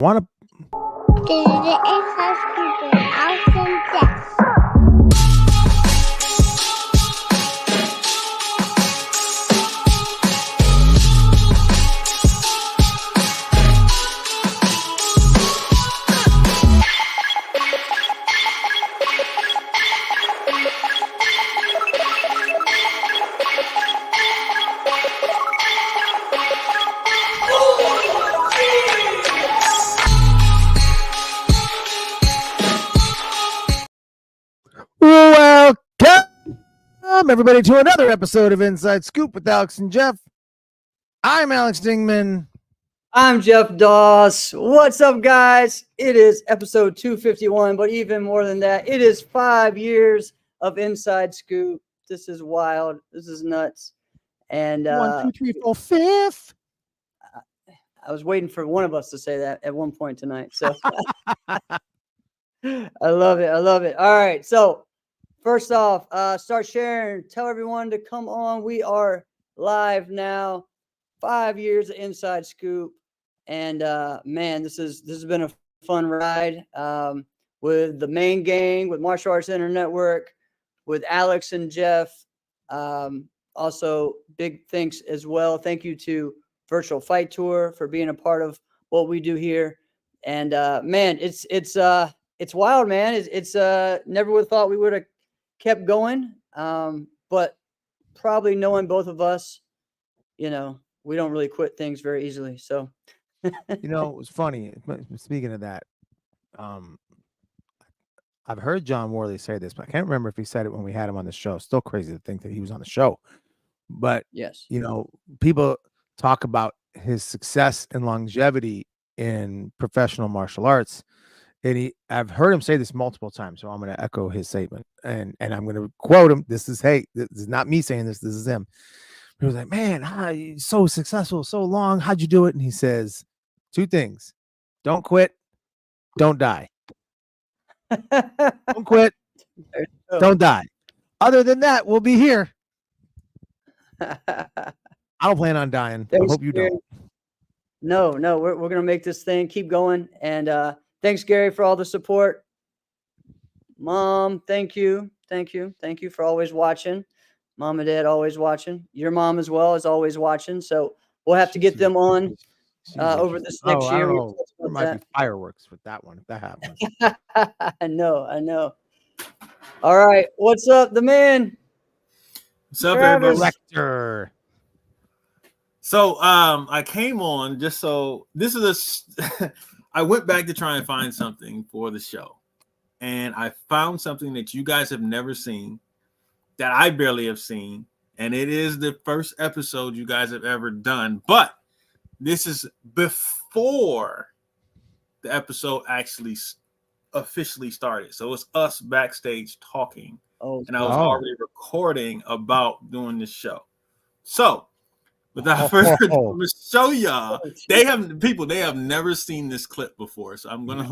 Want The ex-housekeeper, Austin Jeff. Welcome, everybody, to another episode of Inside Scoop with Alex and Jeff. I'm Alex Dingman. I'm Jeff Doss. What's up, guys? It is episode 251, but even more than that, it is 5 years of Inside Scoop. This is wild. This is nuts. And 1, 2, 3, 4, 5th. I was waiting for one of us to say that at one point tonight. So I love it. I love it. All right. So first off, start sharing. Tell everyone to come on. We are live now. 5 years of Inside Scoop. And man, this has been a fun ride with the main gang, with Martial Arts Center Network, with Alex and Jeff. Also, big thanks as well. Thank you to Virtual Fight Tour for being a part of what we do here. And man, it's wild, man. It's never would have thought we would have kept going. But probably knowing both of us, you know, we don't really quit things very easily. So. You know, it was funny. Speaking of that, I've heard John Worley say this, but I can't remember if he said it when we had him on the show. Still crazy to think that he was on the show. But, Yes, you know, people talk about his success and longevity in professional martial arts. And I've heard him say this multiple times, so I'm going to echo his statement. And I'm going to quote him. This is not me saying this. This is him. He was like, man, you're so successful, so long. How'd you do it? And he says, 2 things. Don't quit. Don't die. Don't quit. Don't die. Other than that, we'll be here. I don't plan on dying. I hope you don't. No, we're going to make this thing keep going. And thanks, Gary, for all the support. Mom, thank you. Thank you for always watching. Mom and Dad always watching. Your mom as well is always watching. So we'll have to get them on over this next year. There might be fireworks with that one if that happens. I know. All right. What's up, the man? What's up, everybody? Director. So I came on just so this is I went back to try and find something for the show. And I found something that you guys have never seen, that I barely have seen, and it is the first episode you guys have ever done. But this is before the episode actually officially started. So it's us backstage talking. And I was already recording about doing this show. So without further ado, I'm gonna show y'all. They have never seen this clip before. So I'm gonna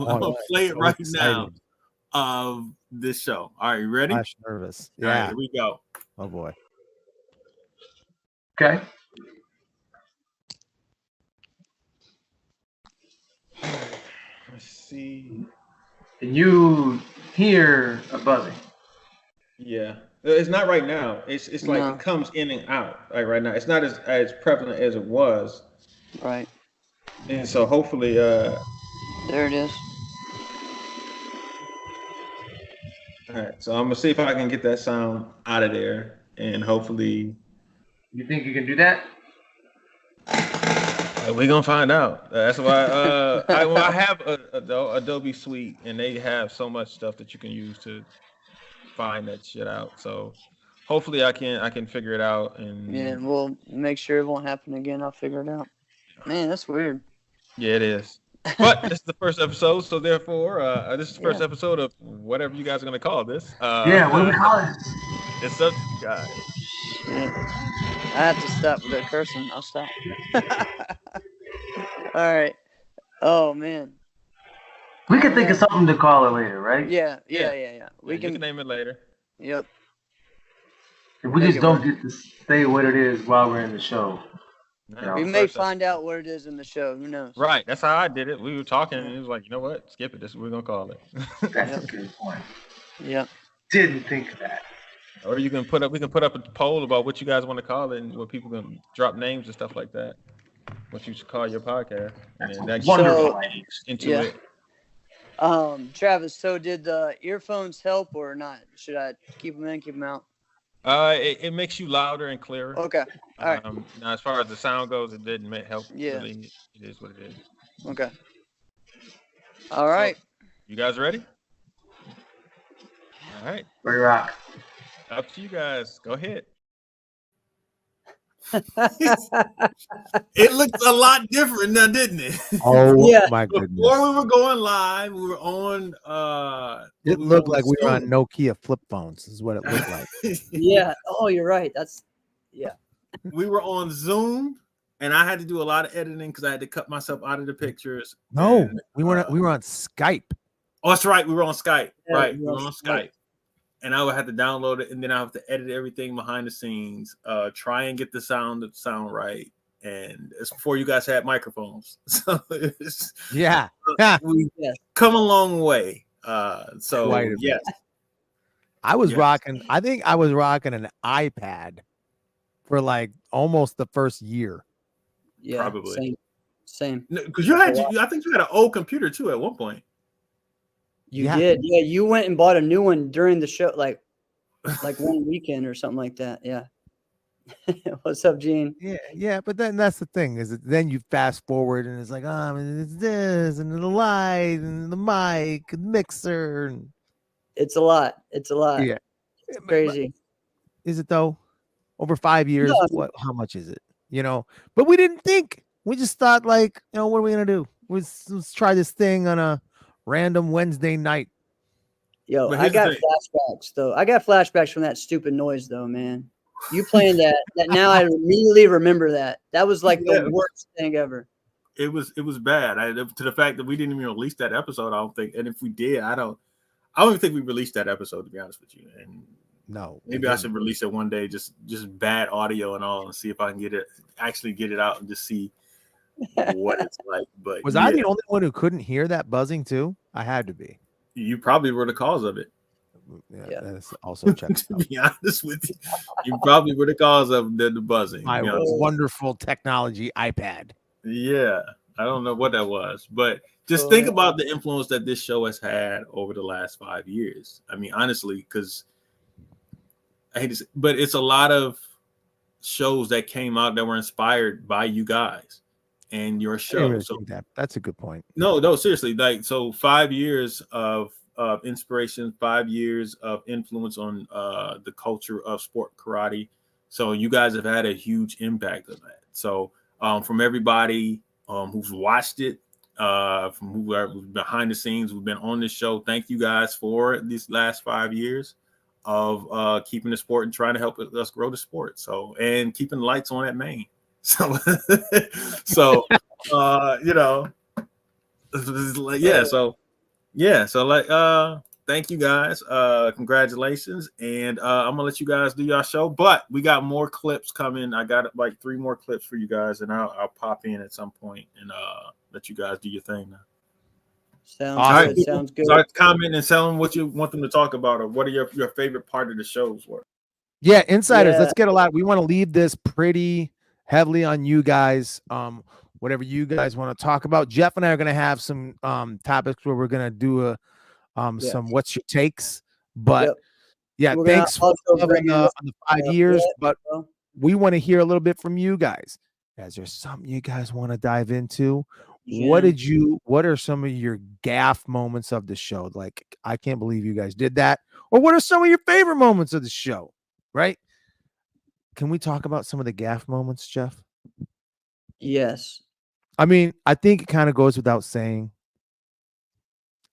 play it right now of this show. All right, you ready? I'm nervous. Yeah. All right, here we go. Oh boy. Okay. Let's see. Can you hear a buzzing? Yeah, it's not right now. It's like it comes in and out. Like right now, it's not as prevalent as it was. Right. And so hopefully, there it is. All right, so I'm gonna see if I can get that sound out of there, and hopefully. You think you can do that? We're gonna find out. That's why I have Adobe Suite, and they have so much stuff that you can use to find that shit out. So hopefully I can figure it out. And yeah, we'll make sure it won't happen again. I'll figure it out. Man, that's weird. Yeah, it is. But this is the first episode, so therefore, this is the first episode of whatever you guys are gonna call this. What do we call it? It's up, guys. Shit. I have to stop with that cursing. I'll stop. All right. Oh man. We can think of something to call it later, right? Yeah. We can name it later. Yep. If we just don't get to say what it is while we're in the show. Nah, We at may first I- find out what it is in the show. Who knows? Right, that's how I did it. We were talking, and it was like, you know what? Skip it. This is what we're gonna call it. That's a good point. Yep. Didn't think of that. Or you can put up. We can put up a poll about what you guys want to call it, and what people can drop names and stuff like that. What you should call your podcast, and then that Wonderful. gets into Yeah. it. Travis, so did the earphones help or not? Should I keep them in, keep them out? It makes you louder and clearer. Okay. All right. Now, as far as the sound goes, it didn't help. Yeah. Really. It is what it is. Okay. All right. You guys ready? All right. Ray Rock. Up to you guys. Go ahead. It looked a lot different now, didn't it? Oh Yeah. my goodness! Before we were going live, we were on. It looked like we were on Nokia flip phones. Is what it looked like. Yeah. Oh, you're right. We were on Zoom, and I had to do a lot of editing because I had to cut myself out of the pictures. No, And, we were on Skype. Oh, that's right. We were on Skype. Yeah, Right. we We were were on on Skype. Skype. And I would have to download it, and then I have to edit everything behind the scenes, try and get the sound to sound right. And it's before you guys had microphones. So Yeah. we've Yes. come a long way. So Quite a bit. yes. I was Yes. rocking. I think I was rocking an iPad for like almost the first year. Yeah. Probably. Same. Because you had, I think you had an old computer too at one point. You Yeah. did. Yeah. You went and bought a new one during the show, like one weekend or something like that. Yeah. What's up, Gene? Yeah. But then that's the thing is that then you fast forward and it's like, it's this and the light and the mic and the mixer. And It's a lot. It's a lot. yeah, It's crazy. is it though? Over 5 years, No. what? How much is it? But we didn't think. We just thought like, what are we gonna do? Let's try this thing on a random Wednesday night. Yo, But I here's the got thing. flashbacks though. I got flashbacks from that stupid noise though, man. You playing that now I immediately remember that. That was like Yeah. the worst thing ever. It was bad. To the fact that we didn't even release that episode, I don't think. And if we did, I don't even think we released that episode, to be honest with you. And No, maybe I should release it one day, just bad audio and all, and see if I can get it out and just see what it's like. But Was I the only one who couldn't hear that buzzing too? I had to be. you probably were the cause of it. Yeah. That's also checked To out. be honest with you, you probably were the cause of the buzzing. My to be honest. wonderful technology iPad. Yeah, I don't know what that was, but just think about the influence that this show has had over the last 5 years. I mean, honestly, because I hate to say, but it's a lot of shows that came out that were inspired by you guys and your I didn't show. really So think that. That's a good point. no, seriously, like so 5 years of inspiration, 5 years of influence on the culture of sport karate. So you guys have had a huge impact on that. So from everybody who's watched it, from who are behind the scenes, who've been on this show, thank you guys for these last 5 years of keeping the sport and trying to help us grow the sport. So and keeping the lights on at Maine. So thank you guys. Congratulations. And I'm gonna let you guys do your show, but we got more clips coming. I got like 3 more clips for you guys, and I'll pop in at some point and let you guys do your thing now. Sounds Awesome. good. Sounds good. Start commenting and tell them what you want them to talk about, or what are your favorite part of the shows were. Yeah, insiders, Yeah. let's get a lot. We want to leave this pretty heavily on you guys. Whatever you guys want to talk about. Jeff and I are going to have some topics where we're going to do some what's your takes. But Yep. yeah, We're gonna thanks for also covering bring in on the 5 yeah, years. yeah, But well. we want to hear a little bit from you guys. Is there something you guys want to dive into? What are some of your gaff moments of the show? Like, I can't believe you guys did that. Or what are some of your favorite moments of the show? Right? Can we talk about some of the gaff moments, Jeff? Yes. I mean, I think it kind of goes without saying.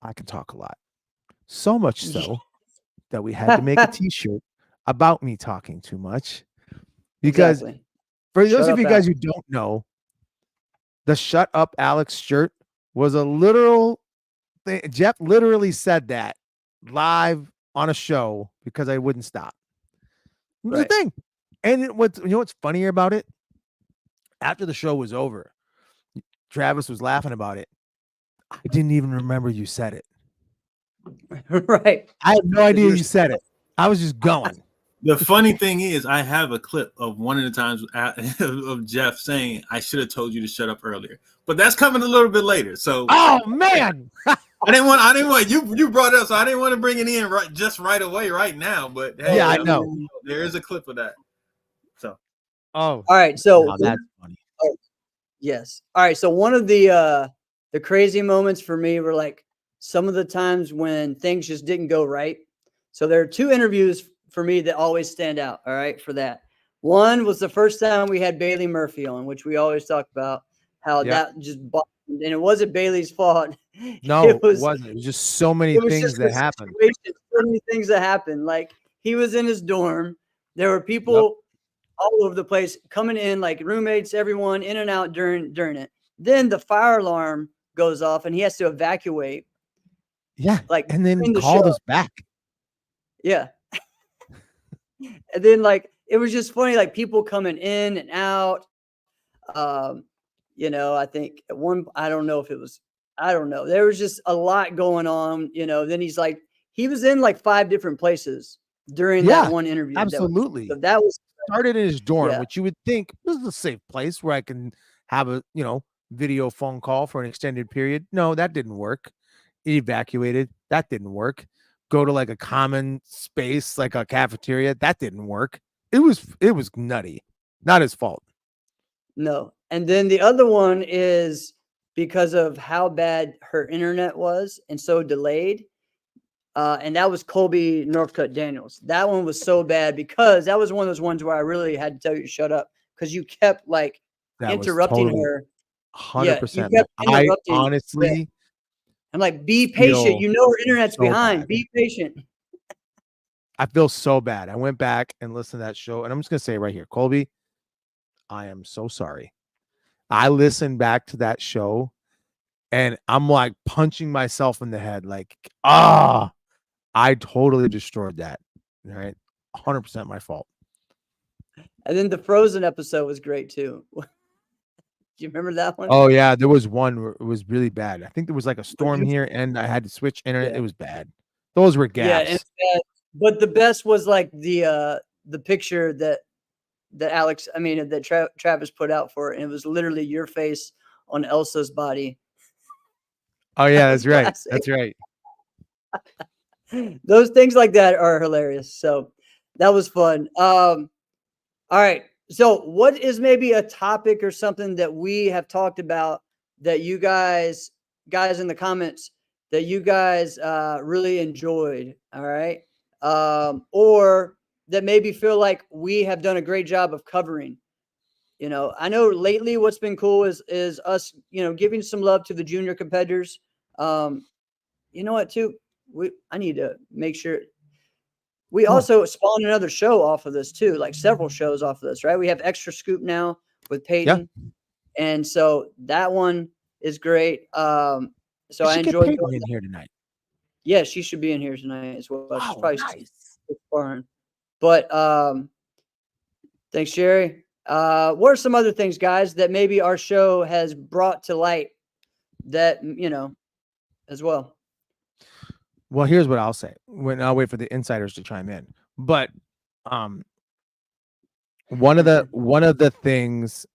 I can talk a lot. So much so that we had to make a t-shirt about me talking too much. Because Exactly. for Shut those of up, you guys who don't know, the Shut Up Alex shirt was a literal thing. Jeff literally said that live on a show because I wouldn't stop. It was Right. a thing. And what's funnier about it? after the show was over, Travis was laughing about it. I didn't even remember you said it. Right. I had no idea you're you said it. I was just going. The funny thing is, I have a clip of one of the times of Jeff saying, "I should have told you to shut up earlier," but that's coming a little bit later. So, Oh man, I didn't want you brought it up, so I didn't want to bring it in right away, right now. But hey, Yeah, I know. there is a clip of that. So, oh, All right. So now that's funny. yes. All right. So one of the crazy moments for me were like some of the times when things just didn't go right. So there are two interviews for me that always stand out. All right, for that. One was the first time we had Bailey Murphy on, which we always talk about how that just bombed, and it wasn't Bailey's fault. No, it wasn't. It was just so many things just that a happened. situation, so many things that happened. Like he was in his dorm. There were people all over the place coming in, like roommates, everyone in and out during it. Then the fire alarm goes off and he has to evacuate. Yeah, Like and then in the called show. us back. Yeah. And then like it was just funny, like people coming in and out. You know, I think at one, I don't know. There was just a lot going on, you know. Then he's like, he was in like 5 different places during that one interview. Absolutely. That was Started in his dorm, which you would think this is a safe place where I can have a, video phone call for an extended period. No, that didn't work. Evacuated. That didn't work. Go to like a common space, like a cafeteria. That didn't work. It was nutty. Not his fault. No. And then the other one is because of how bad her internet was and so delayed. And that was Colby Northcutt Daniels. That one was so bad because that was one of those ones where I really had to tell you to shut up because you kept like interrupting her. 100%. Yeah, I honestly, I'm like, be patient. You know her internet's so behind. bad. Be patient. I feel so bad. I went back and listened to that show, and I'm just gonna say right here, Colby, I am so sorry. I listened back to that show, and I'm like punching myself in the head, like, I totally destroyed that. All right, 100% my fault. And then the Frozen episode was great too. Do you remember that one? Oh yeah, there was one where it was really bad. I think there was like a storm here, and I had to switch internet. Yeah. It was bad. Those were gaffes. Yeah, but the best was like the picture that Travis put out for it, and it was literally your face on Elsa's body. Oh yeah, that's right. Classic. That's right. Those things like that are hilarious. So that was fun. All right. So what is maybe a topic or something that we have talked about that you guys in the comments that you guys really enjoyed? All right. Or that maybe feel like we have done a great job of covering. You know, I know lately what's been cool is us, giving some love to the junior competitors. You know what, too? I need to make sure we also spawned another show off of this too, like several shows off of this, right? We have Extra Scoop now with Peyton. Yeah. And so that one is great. So I enjoyed Peyton in here tonight. Yeah, she should be in here tonight as well. She's probably nice. Foreign. But thanks, Jerry. What are some other things, guys, that maybe our show has brought to light that, as well? Well, here's what I'll say. I'll wait for the insiders to chime in. But one of the things,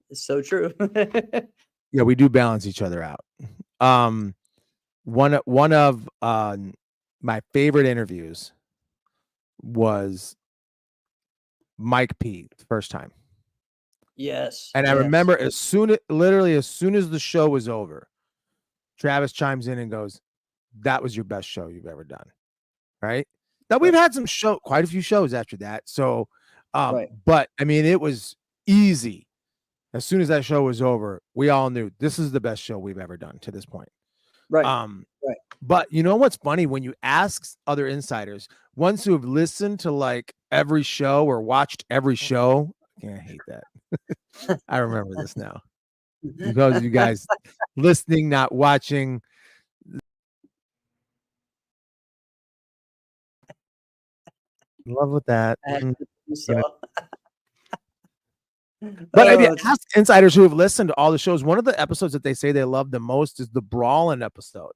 it's so true. Yeah, we do balance each other out. One of my favorite interviews was Mike P. the first time. Yes. And I remember literally as soon as the show was over, Travis chimes in and goes, "That was your best show you've ever done." Right? Now we've had quite a few shows after that. So, but I mean, it was easy. As soon as that show was over, we all knew this is the best show we've ever done to this point. Right. Right. But you know what's funny? When you ask other insiders, ones who have listened to like every show or watched every show, I hate that. I remember this now. Because you guys listening, not watching. Love with that. But if you it's- ask insiders who have listened to all the shows, one of the episodes that they say they love the most is the Brawlin episode,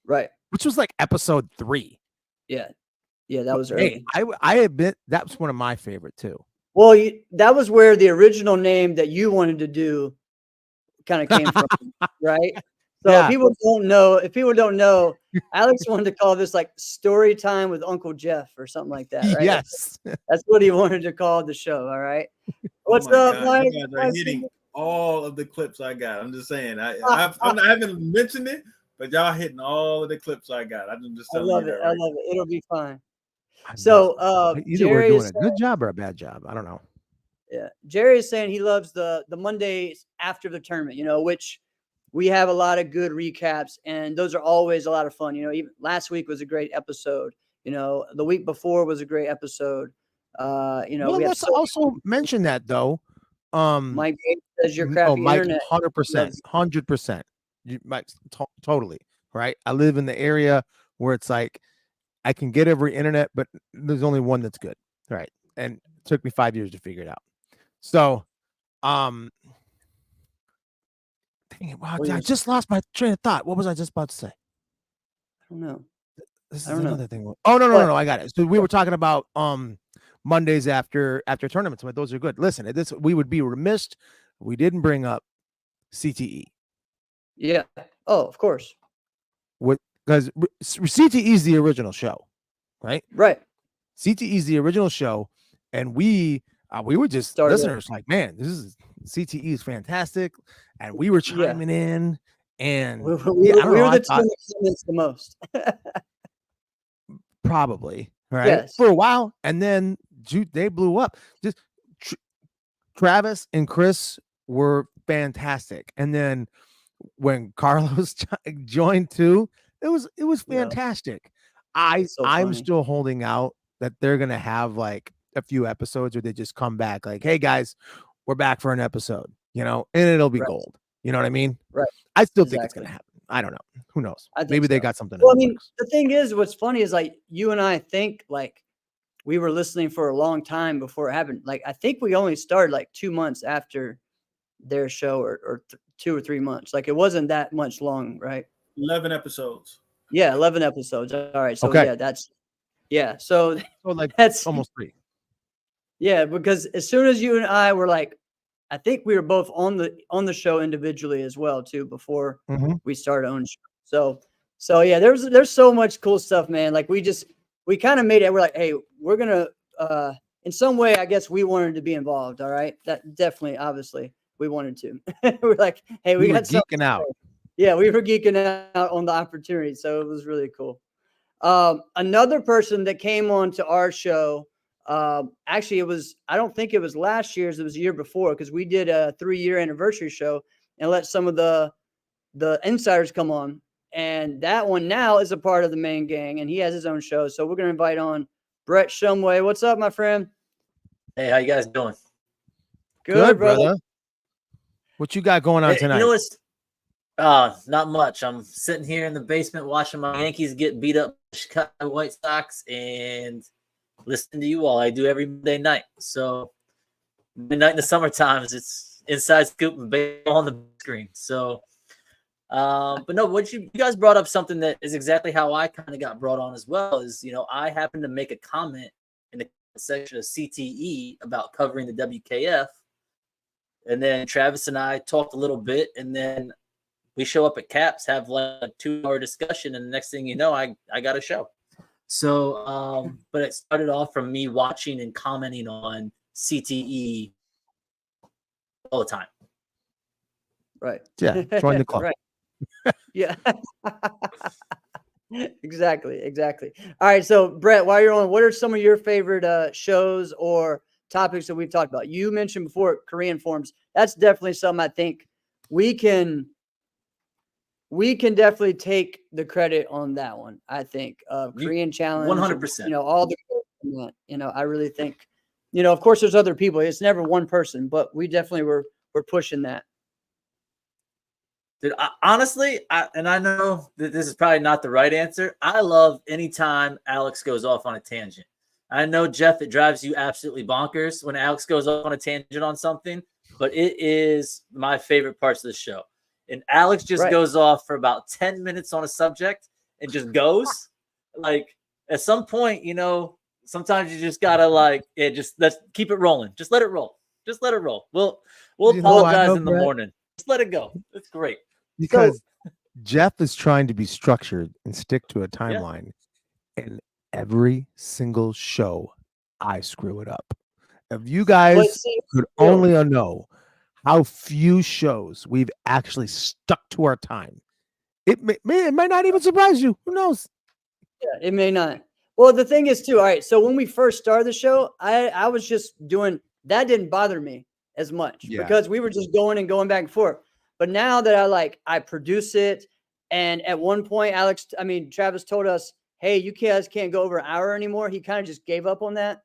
right. which was like episode 3. Yeah. Yeah, that was Hey, early. I admit that's one of my favorite too. Well, that was where the original name that you wanted to do kind of came from, right? So Yeah. if people don't know, Alex wanted to call this like Story Time with Uncle Jeff or something like that, right? Yes. That's what he wanted to call the show. All right. What's Oh my up, God, Mike? you guys are hitting all of the clips I got. I'm just saying. I haven't mentioned it, but y'all hitting all of the clips I got. I'm just I telling love you it. that. I Right love it. It'll be fine. I missed So it. Either Jerry we're doing is a good job or a bad job. I don't know. Yeah, Jerry is saying he loves the Mondays after the tournament, which we have a lot of good recaps, and those are always a lot of fun. Even last week was a great episode. The week before was a great episode. Well, we have let's also mention that though. Mike Gates says your crappy Mike, internet. 100%, 100%. Mike, totally right. I live in the area where it's like I can get every internet, but there's only one that's good, right? And it took me 5 years to figure it out. So, dang it, wow, I just lost my train of thought. What was I just about to say? I don't know. This is I don't know. another thing. Oh no, What? I got it. So we were talking about Mondays after tournaments, but those are good. Listen, we would be remiss if we didn't bring up CTE. Yeah. Oh, of course. Because CTE is the original show, right? Right. CTE is the original show, and we were just Started. listeners like, man, CTE is fantastic, and we were chiming in, and We I don't were know, the team that comments the most. probably right Yes. for a while, and then they blew up. Just Travis and Chris were fantastic, and then when Carlos joined too, it was Yeah. fantastic. That's so I'm funny. still holding out that they're gonna have like a few episodes where they just come back like, hey guys, we're back for an episode, and it'll be Right. gold. You know what I mean? Right. I still think it's Exactly. gonna happen. I don't know. Who knows? I think Maybe they so. got something. Well, I in the mean, works. the thing is, what's funny is like you and I think like we were listening for a long time before it happened. Like I think we only started like 2 months after their show, or 2 or 3 months. Like it wasn't that much long, right? 11 episodes. Yeah, 11 episodes. All right, so Okay. So So like that's almost 3. yeah, because as soon as you and I were like, I think we were both on the show individually as well too before Mhm. we started on show. So yeah, there's so much cool stuff, man. Like we kind of made it. We're like, hey, we're gonna in some way, I guess we wanted to be involved. All right, that definitely, obviously, we wanted to. We're like, hey, we We were got something geeking out. Yeah, we were geeking out on the opportunity, so it was really cool. Another person that came on to our show, actually, I don't think it was last year's, it was the year before, because we did a 3-year anniversary show and let some of the insiders come on. And that one now is a part of the main gang, and he has his own show. So we're going to invite on Brett Shumway. What's up, my friend? Hey, how you guys doing? Good, brother. What you got going on Hey, tonight? you know what's not much. I'm sitting here in the basement watching my Yankees get beat up by Chicago White Sox and listening to you all. I do every Monday night. So midnight in the summer times, it's inside scoop and baseball on the screen. So but no, what you guys brought up something that is exactly how I kind of got brought on as well. Is I happened to make a comment in the section of CTE about covering the WKF, and then Travis and I talked a little bit, and then we show up at Caps, have like a 2-hour discussion, and the next thing you know, I got a show. So, but it started off from me watching and commenting on CTE all the time. Right. Yeah, join the club. Right. Yeah. Exactly. All right. So, Brett, while you're on, what are some of your favorite shows or topics that we've talked about? You mentioned before Korean forms. That's definitely something I think we can definitely take the credit on that one. I think Korean challenge, 100%. All the, I really think, of course, there's other people. It's never one person, but we definitely were pushing that. Dude, honestly, and I know that this is probably not the right answer. I love anytime Alex goes off on a tangent. I know, Jeff, it drives you absolutely bonkers when Alex goes off on a tangent on something, but it is my favorite parts of the show. And Alex just Right. goes off for about 10 minutes on a subject and just goes. Like, at some point, you know, sometimes you just gotta let's keep it rolling. Just let it roll. Just let it roll. We'll You know, I apologize know, in the Brett. morning. Just let it go. It's great. Because Jeff is trying to be structured and stick to a timeline. And every single show, I screw it up. If you guys could only know how few shows we've actually stuck to our time, it might not even surprise you. Who knows? Yeah, it may not. Well, the thing is too, all right, so when we first started the show, I was just doing that, didn't bother me as much because we were just going back and forth. But now that I produce it, and at one point Travis told us, hey, you guys can't go over an hour anymore. He kind of just gave up on that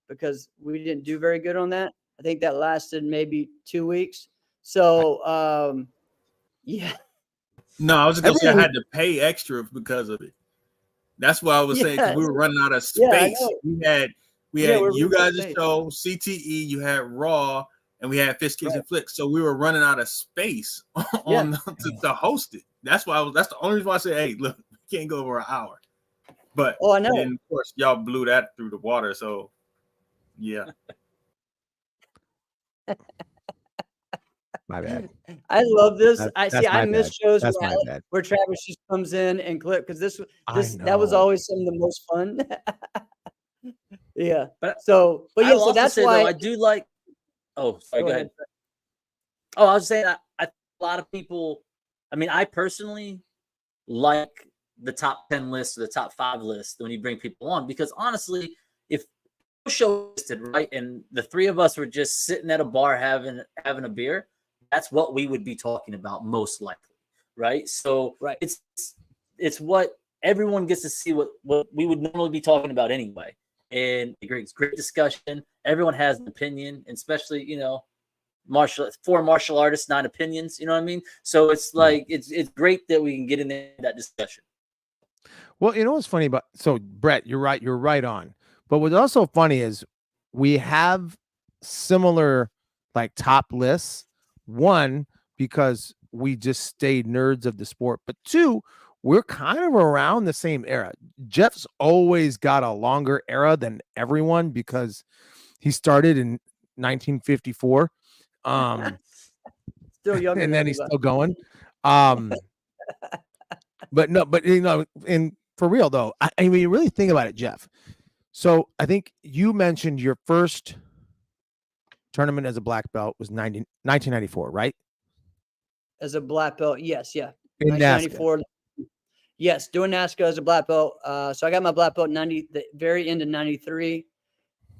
because we didn't do very good on that. I think that lasted maybe 2 weeks. So yeah. No, I was just gonna say I had to pay extra because of it. That's why I was saying, because we were running out of space. We had you guys' show, CTE, you had Raw, and we had Fish Kicks and Flicks. So we were running out of space to host it. That's why that's the only reason why I said, hey, look, we can't go over an hour. But I know. then of course y'all blew that through the water. So yeah. My bad. I love this. I miss bad. shows That's my bad. where Travis just comes in and clip, because that was always some of the most fun. Yeah. So that's why I do like. Oh, sorry. Go ahead. Oh, I was saying a lot of people. I mean, I personally like the top 10 list or the top 5 list when you bring people on, because honestly, if the show listed right and the three of us were just sitting at a bar having a beer, that's what we would be talking about most likely, right? So it's what everyone gets to see, what we would normally be talking about anyway. And it's great discussion. Everyone has an opinion, especially, you know, four martial artists, 9 opinions, you know what I mean? So it's like it's great that we can get in that discussion. Well, you know what's funny about, so Brett, you're right on. But what's also funny is we have similar like top lists. One, because we just stayed nerds of the sport, but 2, we're kind of around the same era. Jeff's always got a longer era than everyone because he started in 1954. Still young, and then he's still going. But you know, and for real though, I mean, you really think about it, Jeff. So I think you mentioned your first tournament as a black belt was 1994, right? As a black belt, yes, yeah. In 1994. Yes, doing NASCA as a black belt. So I got my black belt the very end of 93.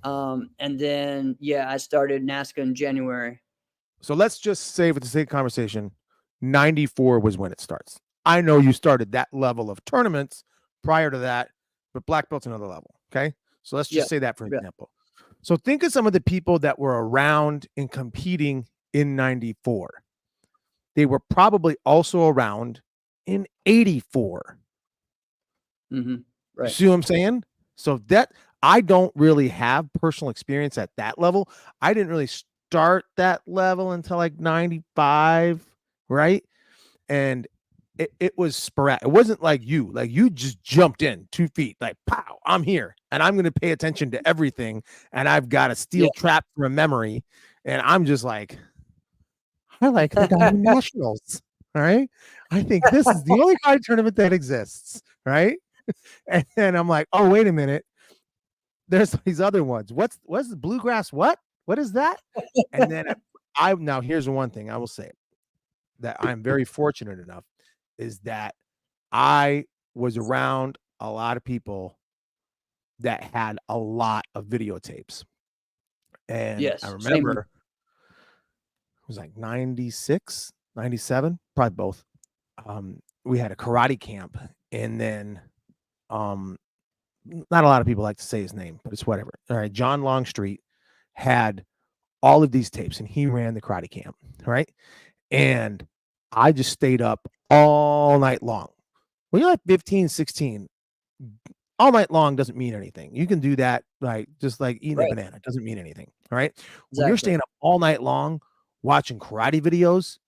And then I started NASCA in January. So let's just say, for the sake of conversation, 94 was when it starts. I know you started that level of tournaments prior to that, but black belt's another level. Okay. So let's just say that for example. So think of some of the people that were around and competing in 94. They were probably also around in 84. Right. See what I'm saying? So that I don't really have personal experience at that level. I didn't really start that level until like 95, right? And it was sporadic. It wasn't like you just jumped in 2 feet, like, pow, I'm here and I'm going to pay attention to everything. And I've got a steel trap from memory. And I'm just like, I like the Diamond Nationals. All right. I think this is the only card tournament that exists. Right. And then I'm like, oh, wait a minute. There's these other ones. What's the bluegrass? What is that? And then now here's the one thing I will say that I'm very fortunate enough is that I was around a lot of people that had a lot of videotapes. And I remember it was like 96, 97, probably both. We had a karate camp, and then not a lot of people like to say his name, but it's whatever. All right. John Longstreet had all of these tapes and he ran the karate camp. Right. And I just stayed up all night long. When you're like 15, 16, all night long doesn't mean anything. You can do that like just like eating a Right. banana. It doesn't mean anything. All right. When you're Exactly. staying up all night long watching karate videos,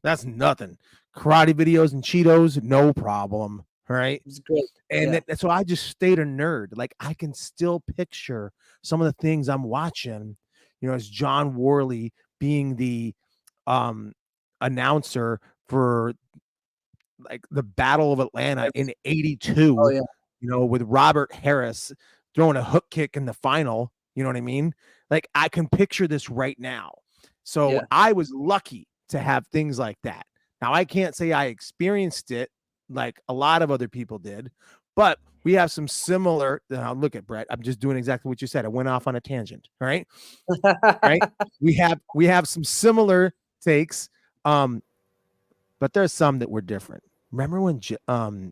that's nothing. Karate videos and Cheetos, no problem. All right. It's great. And Yeah. so I just stayed a nerd. Like I can still picture some of the things I'm watching, as John Worley being the announcer for like the Battle of Atlanta in '82, Oh yeah. with Robert Harris throwing a hook kick in the final. You know what I mean? Like I can picture this right now. So Yeah. I was lucky to have things like that. Now I can't say I experienced it like a lot of other people did, but we have some similar. Look at Brett. I'm just doing exactly what you said. I went off on a tangent. All right. Right. We have some similar takes, but there's some that were different. Remember when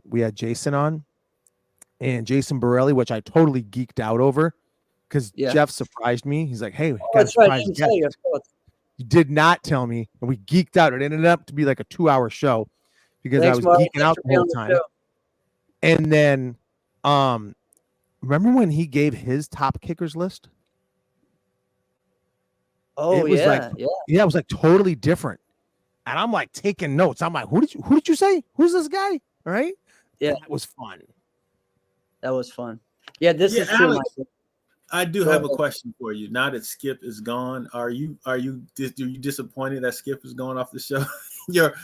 we had Jason on and Jason Borelli, which I totally geeked out over because Yeah. Jeff surprised me. He's like, "Hey, we Oh, got a that's right. I surprise didn't guest." tell you. Of course. You did not tell me, and we geeked out. It ended up to be like a 2-hour show because I Thanks, was Marty. geeking Thanks out for the being whole on the time. show. And then, remember when he gave his top kickers list? Oh It was like, yeah. yeah, it was like totally different. And I'm like taking notes. I'm like, who did you say? Who's this guy? All right. Yeah. That was fun. That was fun. Yeah, this Yeah, is true, Alex, Michael. I do Go have a ahead. question for you. Now that Skip is gone, are you disappointed that Skip is going off the show? your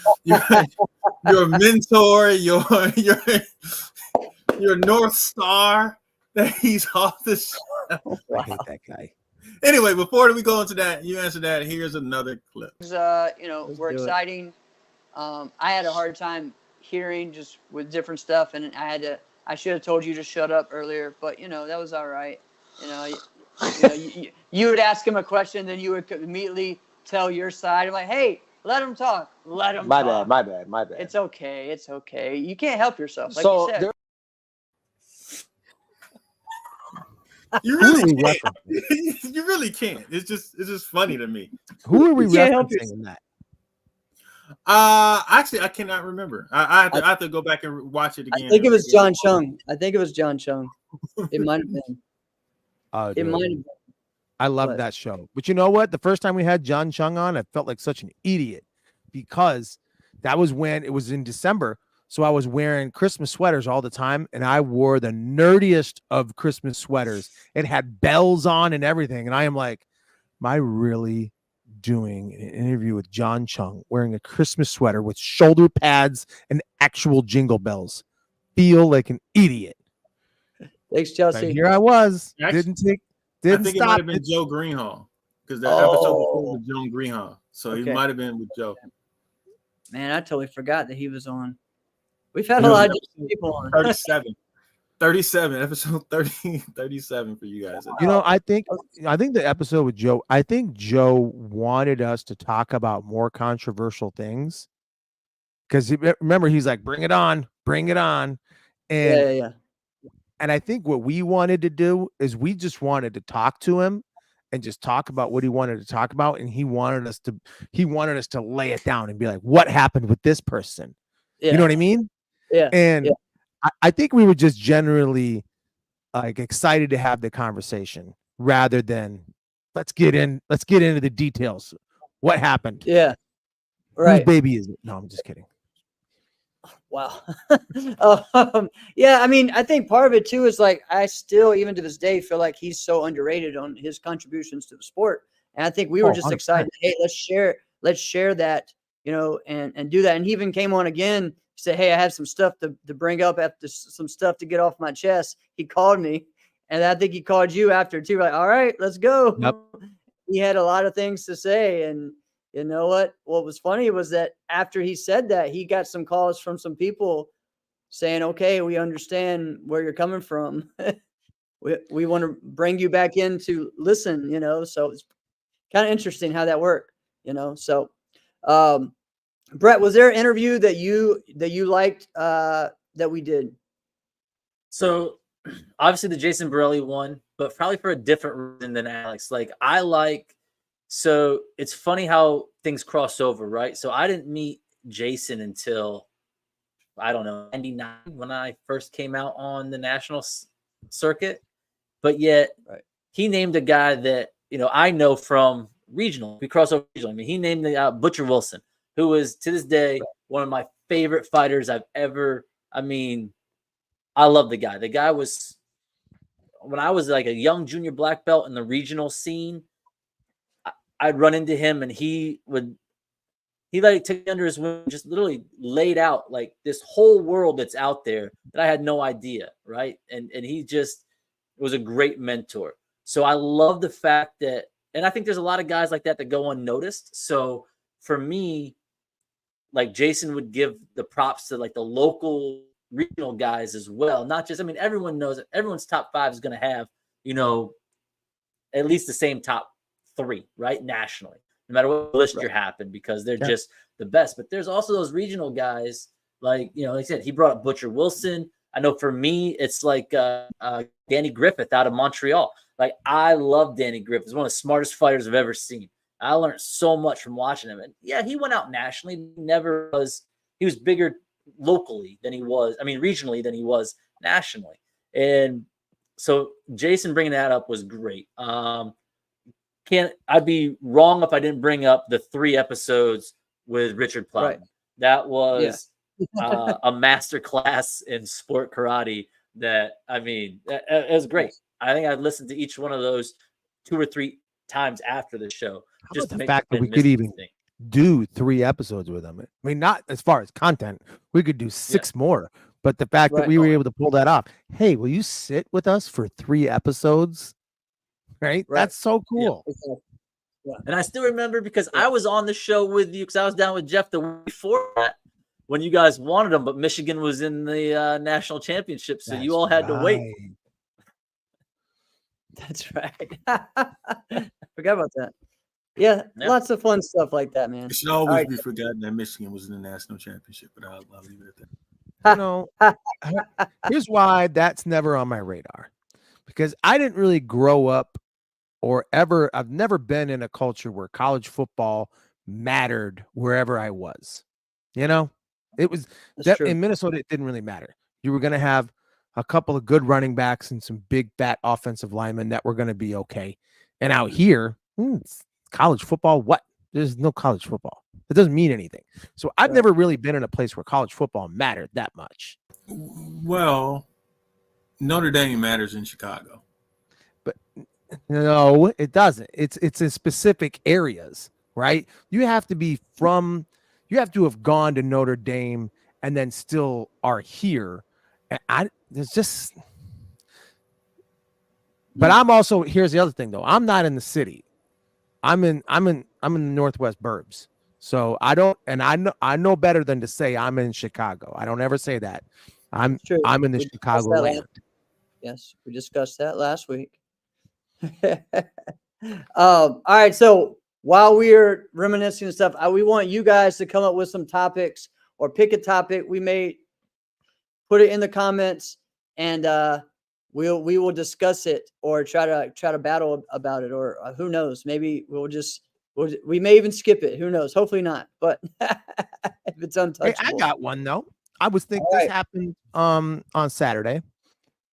mentor, your North Star, that he's off the show. I hate that guy. Anyway, before we go into that, you answer that. Here's another clip. Let's Were do it. exciting. I had a hard time hearing just with different stuff, and I should have told you to shut up earlier, but that was all right. You would ask him a question, then you would immediately tell your side. I'm like, hey, let him talk. Let him My talk. bad. It's okay. It's okay. You can't help yourself. Like So you said. You Who are really we can't. referencing? You really can't. It's just funny to me. Who are we You can't help referencing in that? Actually, I cannot remember. I have to go back and watch it again. I think it was John Chung. It might have been. Oh, It dude. might have been. I love What? that show. But you know what? The first time we had John Chung on, I felt like such an idiot because that was when it was in December. So I was wearing Christmas sweaters all the time, and I wore the nerdiest of Christmas sweaters. It had bells on and everything. And I am like, am I really doing an interview with John Chung wearing a Christmas sweater with shoulder pads and actual jingle bells? Feel like an idiot. Thanks, But Chelsea. here I was. Actually, Didn't I think it might stop have been it. Joe Greenhall because that episode before Oh. was Joe Greenhall. So Okay. he might have been with Joe. Man, I totally forgot that he was on. We've had It a was lot of different people on. 37, episode 37 for you guys. I think the episode with Joe, I think Joe wanted us to talk about more controversial things. Because remember, he's like, bring it on. And Yeah. and I think what we wanted to do is we just wanted to talk to him and just talk about what he wanted to talk about. And he wanted us to lay it down and be like, what happened with this person? Yeah. You know what I mean? Yeah. And Yeah. I think we were just generally like excited to have the conversation rather than let's get into the details. What happened? Yeah. Whose Right. baby is it? No, I'm just kidding. Wow. Yeah, I mean, I think part of it too is like I still, even to this day, feel like he's so underrated on his contributions to the sport. And I think we were Oh, just 100%. excited. Hey, let's share that, and do that. And he even came on again. He said, hey, I have some stuff to bring up after some stuff to get off my chest. He called me, and I think he called you after too. Like, all right, let's go. Yep. He had a lot of things to say, and you know what? What was funny was that after he said that, he got some calls from some people saying, okay, we understand where you're coming from. we want to bring you back in to listen, so it's kind of interesting how that worked, so Brett, was there an interview that you liked that we did? So obviously the Jason Borelli one, but probably for a different reason than Alex. So it's funny how things cross over, right? So I didn't meet Jason until I don't know, 99 when I first came out on the national circuit. But yet he named a guy that, I know from regional. We cross over regional. I mean, he named the Butcher Wilson, who is to this day one of my favorite fighters I've ever. I mean, I love the guy. The guy was, when I was like a young junior black belt in the regional scene, I'd run into him and he like took me under his wing, just literally laid out like this whole world that's out there that I had no idea, right? And he just was a great mentor. So I love the fact that, and I think there's a lot of guys like that go unnoticed. So for me, like Jason would give the props to like the local regional guys as well. Not just, I mean, everyone knows that everyone's top 5 is going to have, at least the same top 3, right? Nationally, no matter what list you're having, because they're just the best. But there's also those regional guys, like, like I said, he brought up Butcher Wilson. I know for me, it's like Danny Griffith out of Montreal. Like, I love Danny Griffith. He's one of the smartest fighters I've ever seen. I learned so much from watching him. And yeah, he went out nationally. He was bigger locally than he was, regionally than he was nationally. And so Jason bringing that up was great. I'd be wrong if I didn't bring up the 3 episodes with Richard Plowman. Right. That was a master class in sport karate that, it was great. I think I've listened to each one of those 2 or 3 times after the show. Just the fact that we could even do 3 episodes with them. I mean, not as far as content, we could do 6 more, but the fact that we were able to pull that off. Hey, will you sit with us for 3 episodes? Right? That's so cool. Yeah. And I still remember because I was on the show with you because I was down with Jeff the week before that when you guys wanted them, but Michigan was in the national championship, so you all had to wait. That's right. Forgot about that. Yeah, lots of fun stuff like that, man. It should always be forgotten that Michigan was in the national championship, but I'll leave it at that. Here's why that's never on my radar. Because I didn't really grow up I've never been in a culture where college football mattered wherever I was. It was in Minnesota, it didn't really matter. You were going to have a couple of good running backs and some big fat offensive linemen that were going to be okay. And out here, college football, what? There's no college football. It doesn't mean anything. So I've never really been in a place where college football mattered that much. Well, Notre Dame matters in Chicago. But no, it doesn't. It's in specific areas, right? You have to have gone to Notre Dame and then still are here. And but I'm also, here's the other thing though. I'm not in the city. I'm in the Northwest burbs. So I know better than to say I'm in Chicago. I don't ever say that. I'm in the Chicago land. Yes, we discussed that last week. All right, so while we're reminiscing and stuff, we want you guys to come up with some topics or pick a topic. We may put it in the comments, and we will discuss it or try to battle about it, or who knows? Maybe we may even skip it. Who knows? Hopefully not. But if it's untouchable, hey, I got one though. I was thinking this happened on Saturday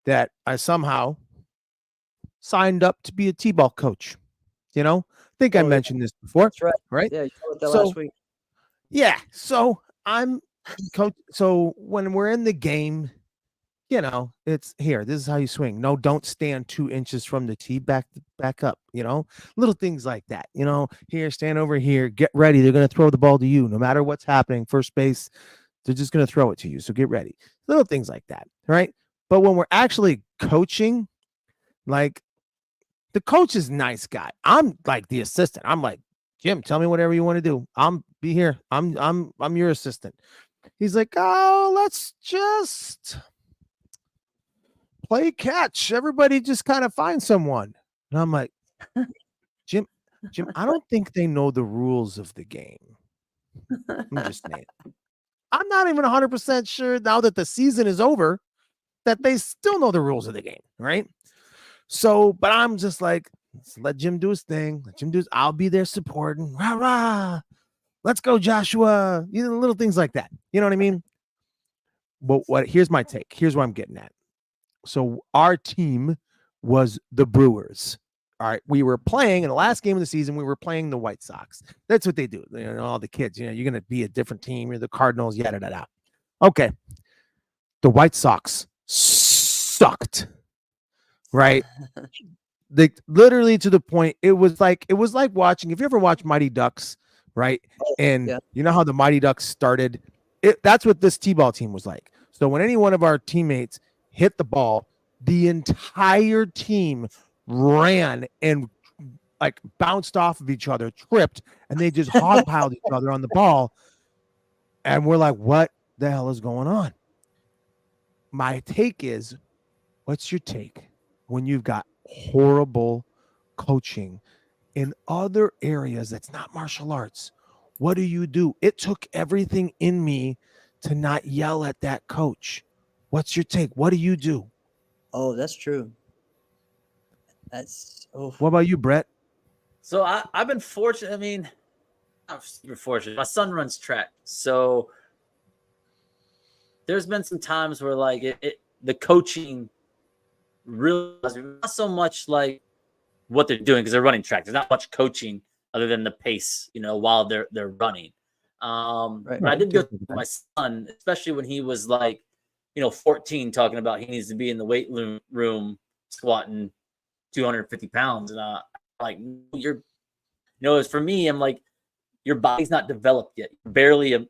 that I somehow signed up to be a T-ball coach. I think I mentioned this before. That's right. Right? Yeah, you told that last week. Yeah. So I'm coach. So when we're in the game, it's here. This is how you swing. No, don't stand 2 inches from the tee. Back up. Little things like that. Here, stand over here. Get ready. They're going to throw the ball to you. No matter what's happening, first base, they're just going to throw it to you. So get ready. Little things like that. Right. But when we're actually coaching, like the coach is a nice guy. I'm like the assistant. I'm like, Jim, tell me whatever you want to do. I'll be here. I'm your assistant. He's like, oh, let's just play catch. Everybody just kind of find someone. And I'm like, Jim, I don't think they know the rules of the game. I'm just saying. I'm not even 100% sure now that the season is over that they still know the rules of the game, right? So, but I'm just like, let's let Jim do his thing. I'll be there supporting. Rah, rah. Let's go, Joshua. Little things like that. You know what I mean? what here's my take. Here's what I'm getting at. So our team was the Brewers. All right. We were playing in the last game of the season, we were playing the White Sox. That's what they do. You know, all the kids, you know, you're gonna be a different team, you're the Cardinals, yada yada. Okay. The White Sox sucked. Right. They literally to the point it was like watching, if you ever watch Mighty Ducks, right? And yeah. you know how the Mighty Ducks started? That's what this T-ball team was like. So when any one of our teammates hit the ball, the entire team ran and like bounced off of each other, tripped, and they just hogpiled each other on the ball. And we're like, what the hell is going on? My take is, what's your take when you've got horrible coaching in other areas that's not martial arts? What do? It took everything in me to not yell at that coach. What's your take? What do you do? Oh, that's true. What about you, Brett? So I've been fortunate. I mean, I'm super fortunate. My son runs track, so there's been some times where like the coaching really not so much like what they're doing because they're running track. There's not much coaching other than the pace, you know, while they're running. But I did go to my son, especially when he was like, you know, 14, talking about he needs to be in the weight room squatting 250 pounds. And like, you're, you know, as for me, I'm like, your body's not developed yet. You're barely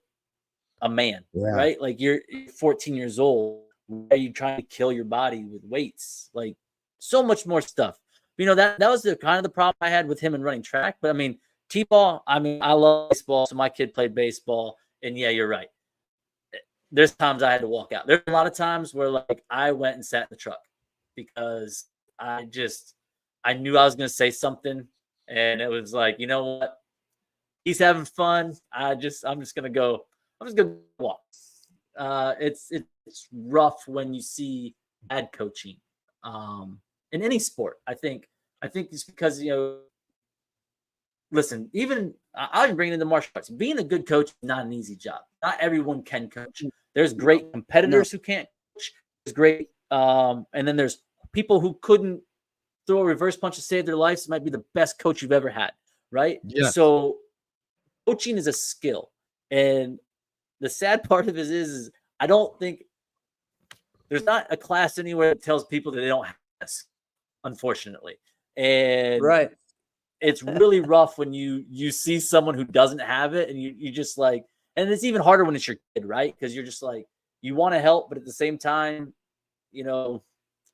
a man, right? Like you're 14 years old. Why are you trying to kill your body with weights? Like so much more stuff. You know, that was the kind of the problem I had with him in running track. But I mean, T-ball, I mean, I love baseball. So my kid played baseball. And yeah, you're right. There's times I had to walk out. There's a lot of times where like I went and sat in the truck because I knew I was going to say something. And it was like, you know what? He's having fun. I'm just going to go walk. It's rough when you see bad coaching in any sport. I think it's because, you know, listen, even I'll even bring it into martial arts. Being a good coach is not an easy job. Not everyone can coach. There's great competitors who can't coach. There's great, and then there's people who couldn't throw a reverse punch to save their lives. It might be the best coach you've ever had, right? Yeah. So coaching is a skill, and the sad part of it is I don't think there's not a class anywhere that tells people that they don't have this, unfortunately. And right. It's really rough when you see someone who doesn't have it, and you just like, and it's even harder when it's your kid, right? Because you're just like, you want to help, but at the same time, you know,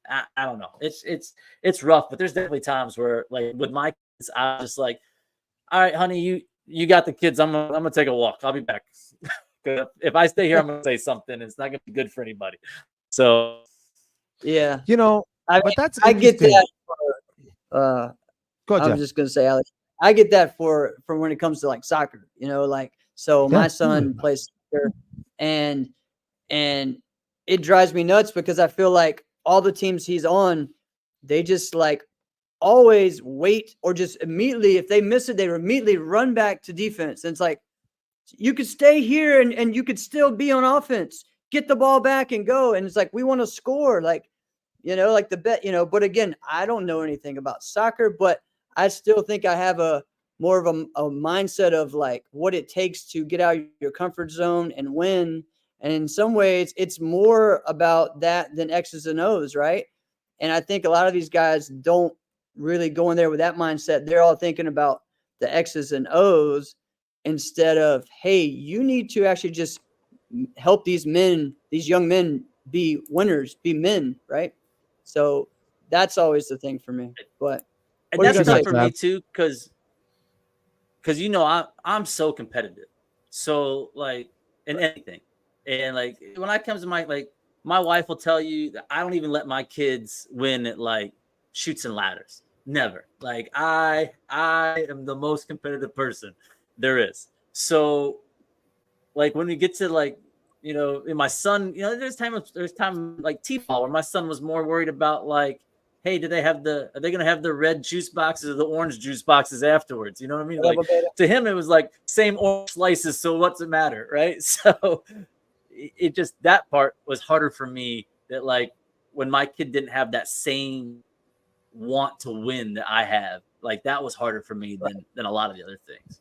I don't know. It's rough, but there's definitely times where like with my kids, I'm just like, all right, honey, you got the kids. I'm gonna take a walk. I'll be back. If I stay here, I'm gonna say something. It's not gonna be good for anybody. So yeah, you know, I get that. Go ahead, I Jeff. was just gonna say, Alex, I get that for when it comes to like soccer. You know, like so my son plays soccer, and it drives me nuts because I feel like all the teams he's on, they just like always wait or just immediately, if they miss it, they immediately run back to defense. And it's like, you could stay here and you could still be on offense, get the ball back and go. And it's like, we want to score, like, you know, like the bet, you know, but again, I don't know anything about soccer, but I still think I have more of a mindset of like what it takes to get out of your comfort zone and win. And in some ways, it's more about that than X's and O's, right? And I think a lot of these guys don't really go in there with that mindset. They're all thinking about the X's and O's instead of, hey, you need to actually just help these young men be winners, be men, right? So that's always the thing for me. But and that's tough for me too, because you know I'm so competitive. So like in anything. And like when I comes to my wife will tell you that I don't even let my kids win at like shoots and ladders. Never. Like I am the most competitive person there is. So like when we get to like, you know, in my son, you know, there's time like T-ball where my son was more worried about like, hey, are they going to have the red juice boxes or the orange juice boxes afterwards? You know what I mean? Like to him, it was like same orange slices. So what's it matter? Right. So, it just, that part was harder for me, that like when my kid didn't have that same want to win that I have, like that was harder for me than a lot of the other things.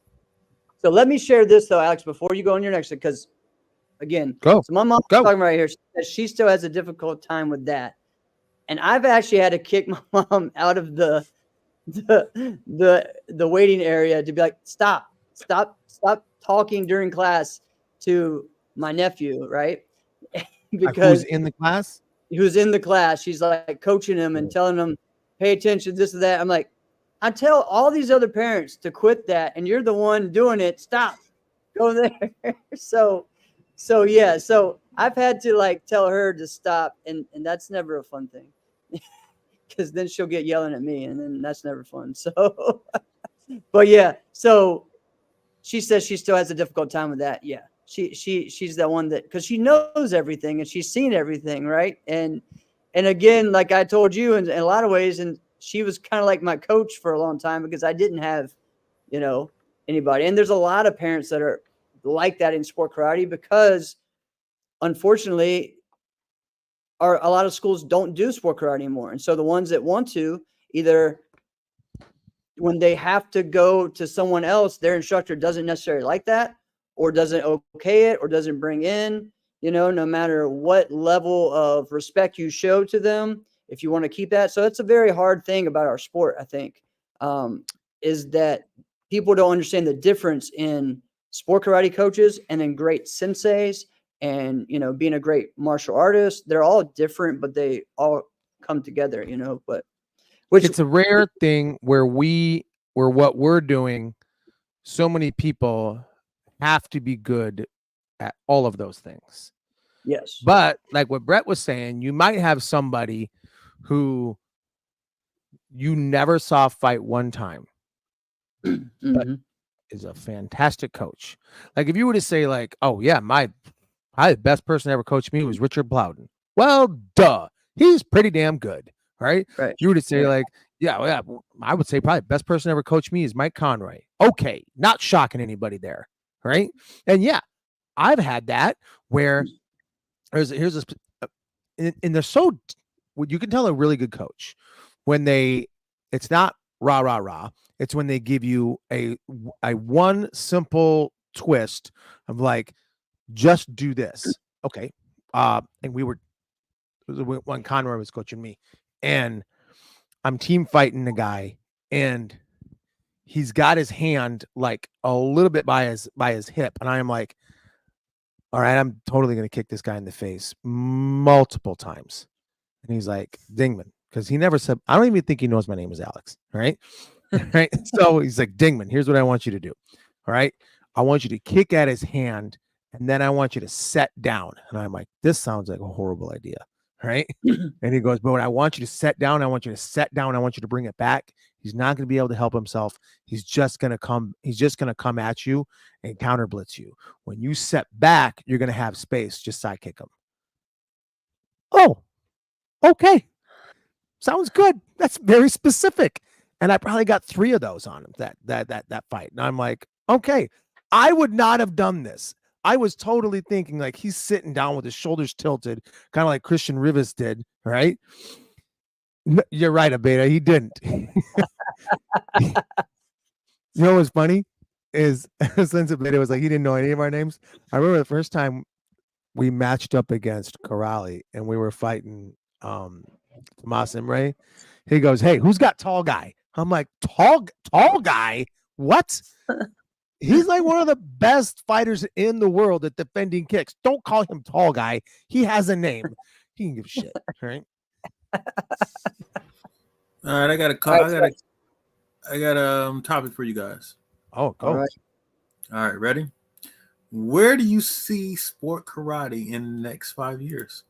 So let me share this though, Alex, before you go on your next, because again, Go. so my mom's Go. talking right here. She says she still has a difficult time with that. And I've actually had to kick my mom out of the waiting area to be like, stop talking during class to my nephew, right? Because who's in the class? Who's in the class. She's like coaching him and telling him, pay attention, this or that. I'm like, I tell all these other parents to quit that, and you're the one doing it. Stop. Go there. So yeah. So I've had to like tell her to stop, and that's never a fun thing. Because then she'll get yelling at me, and then that's never fun. So, but yeah, so she says she still has a difficult time with that. Yeah, she's that one that, because she knows everything and she's seen everything, right? And again, like I told you, in a lot of ways, and she was kind of like my coach for a long time because I didn't have, anybody. And there's a lot of parents that are like that in sport karate because, unfortunately, a lot of schools don't do sport karate anymore. And so the ones that want to, either when they have to go to someone else, their instructor doesn't necessarily like that, or doesn't okay it, or doesn't bring in, no matter what level of respect you show to them, if you want to keep that. So it's a very hard thing about our sport, I think, is that people don't understand the difference in sport karate coaches and then great senseis. And, being a great martial artist, they're all different, but they all come together, but it's a rare thing where what we're doing, so many people have to be good at all of those things. Yes. But like what Brett was saying, you might have somebody who you never saw fight one time, but is a fantastic coach. Like if you were to say like, oh yeah, the best person ever coached me was Richard Plowden. Well, duh. He's pretty damn good, right? Right. You were to say like, yeah, I would say probably the best person ever coached me is Mike Conroy. Okay, not shocking anybody there, right? And yeah, I've had that where and they're so, you can tell a really good coach when it's not rah, rah, rah. It's when they give you a one simple twist of like, just do this. Okay. And when Conroy was coaching me, and I'm team fighting the guy, and he's got his hand like a little bit by his hip. And I am like, all right, I'm totally going to kick this guy in the face multiple times. And he's like, Dingman, because he never said, I don't even think he knows my name is Alex. Right. Right. So he's like, Dingman, here's what I want you to do. All right. I want you to kick at his hand, and then I want you to set down. And I'm like, this sounds like a horrible idea. Right. And he goes, but when I want you to set down, I want you to set down. I want you to bring it back. He's not going to be able to help himself. He's just going to come at you and counter blitz you. When you set back, you're going to have space. Just side kick him. Oh, okay. Sounds good. That's very specific. And I probably got 3 of those on him that fight. And I'm like, okay, I would not have done this. I was totally thinking like he's sitting down with his shoulders tilted, kind of like Christian Rivas did, right? You're right, Abeda. He didn't. You know what's funny is since Abeda was like, he didn't know any of our names. I remember the first time we matched up against Corrali and we were fighting Tomas Imre. He goes, hey, who's got tall guy? I'm like, tall guy? What? He's like one of the best fighters in the world at defending kicks. Don't call him tall guy. He has a name. He can give a shit, right? All right, I got a topic for you guys. Oh, go. All right, ready? Where do you see sport karate in the next 5 years?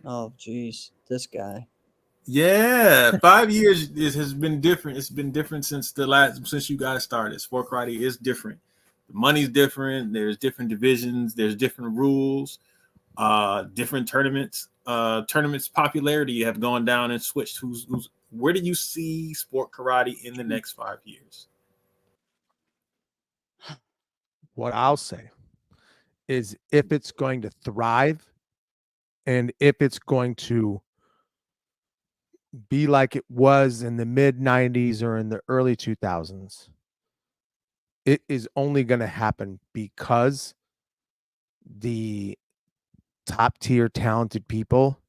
Oh, geez, this guy. Yeah, 5 years has been different. It's been different since you guys started. Sport karate is different. The money's different. There's different divisions. There's different rules. Different tournaments. Tournaments popularity have gone down and switched. Where do you see sport karate in the next 5 years? What I'll say is if it's going to thrive and if it's going to be like it was in the mid 90s or in the early 2000s. It is only going to happen because the top tier talented people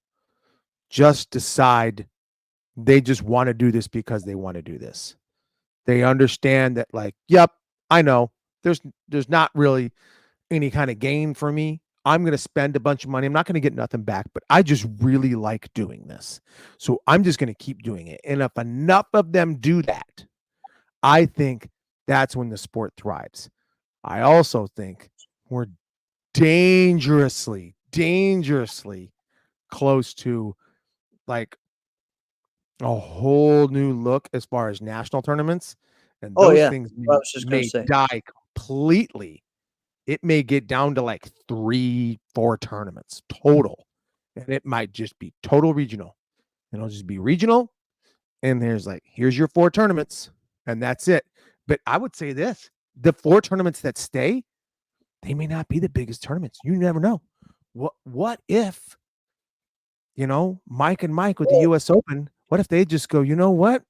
just decide they just want to do this because they want to do this. They understand that, like, yep, I know there's not really any kind of gain for me. I'm going to spend a bunch of money. I'm not going to get nothing back, but I just really like doing this. So I'm just going to keep doing it. And if enough of them do that, I think that's when the sport thrives. I also think we're dangerously close to like a whole new look as far as national tournaments. And Oh, those yeah. things I was just gonna may say. die completely. It may get down to like 3-4 tournaments total. And it might just be total regional. And it'll just be regional. And here's your 4 tournaments. And that's it. But I would say this, the 4 tournaments that stay, they may not be the biggest tournaments. You never know. What if, Mike and Mike with the US Open, what if they just go, you know what?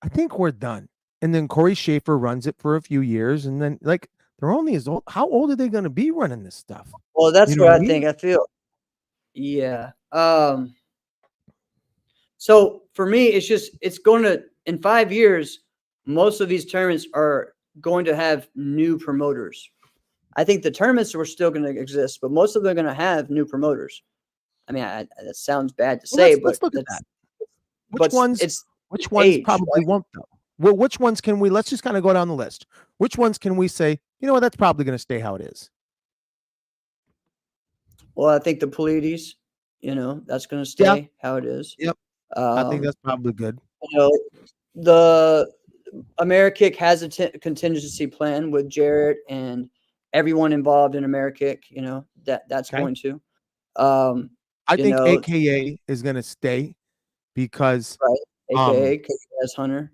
I think we're done. And then Corey Schaefer runs it for a few years. And then they're only as old. How old are they going to be running this stuff? Well, that's You know what I mean? think. I feel. Yeah. So for me, it's going to, in 5 years, most of these tournaments are going to have new promoters. I think the tournaments are still going to exist, but most of them are going to have new promoters. I mean, that sounds bad to say, let's but look at that. but Which ones age, probably won't though? Well, which ones can we? Let's just kind of go down the list. Which ones can we say? You know what? That's probably going to stay how it is. Well, I think the Pleiades, that's going to stay how it is. Yep. I think that's probably good. The AmeriKick has a contingency plan with Jarrett and everyone involved in AmeriKick. That's Okay. going to. I think AKA is going to stay because AKA as Hunter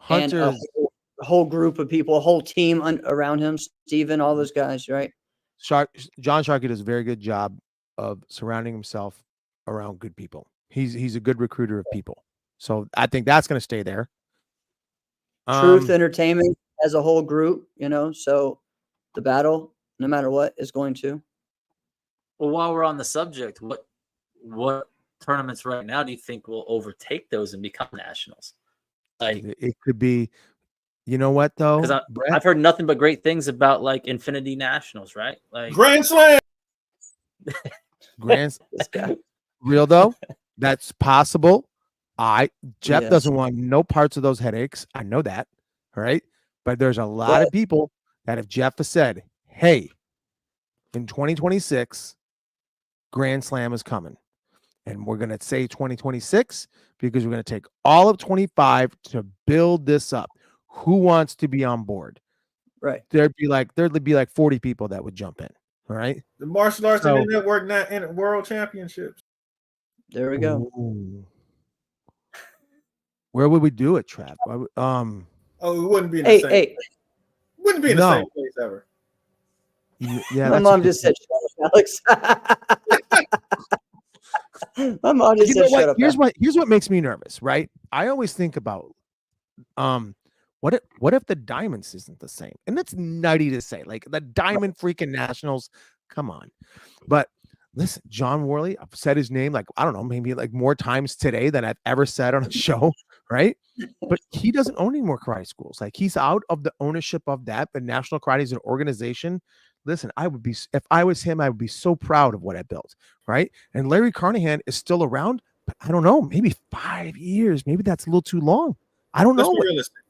and a whole group of people, a whole team around him, Steven, all those guys, right? John Sharkey does a very good job of surrounding himself around good people. He's a good recruiter of people. So I think that's going to stay there. Truth Entertainment as a whole group, so the battle, no matter what, is going to. Well, while we're on the subject, what tournaments right now do you think will overtake those and become nationals? Like, it could be, you know what though? Because I've heard nothing but great things about like Infinity Nationals, right? Like Grand Slam. Real though, that's possible. Jeff doesn't want no parts of those headaches. I know that, right? But there's a lot of people that if Jeff has said, hey, in 2026, Grand Slam is coming. And we're going to say 2026 because we're going to take all of 25 to build this up. Who wants to be on board? Right. There'd be like 40 people that would jump in. All right. The Martial Arts and Network World Championships. There we go. Ooh. Where would we do it, Trav? It wouldn't be in the same. Wouldn't be in the same place ever. Yeah, my mom just said, "Shut up, Alex." My mom just said, "Shut up." Here's what makes me nervous, right? I always think about, what if the Diamonds isn't the same? And that's nutty to say, like the Diamond freaking Nationals. Come on, but listen, John Worley. I've said his name like I don't know, maybe like more times today than I've ever said on a show, right? But he doesn't own any more karate schools. Like he's out of the ownership of that. But National Karate is an organization. Listen, if I was him, I would be so proud of what I built, right? And Larry Carnahan is still around, but I don't know, maybe 5 years, maybe that's a little too long. I don't know. Let's be realistic.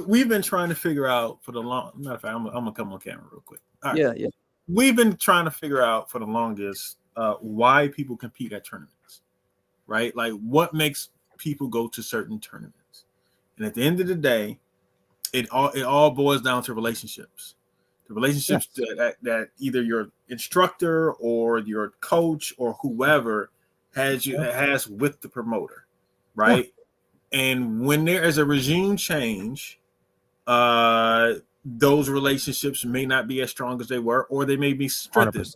We've been trying to figure out for the long. Matter of fact, I'm gonna come on camera real quick. All right. Yeah. We've been trying to figure out for the longest why people compete at tournaments, right? Like what makes people go to certain tournaments, and at the end of the day, it all boils down to relationships. The relationships that either your instructor or your coach or whoever has with the promoter, right? And when there is a regime change, those relationships may not be as strong as they were, or they may be strengthened.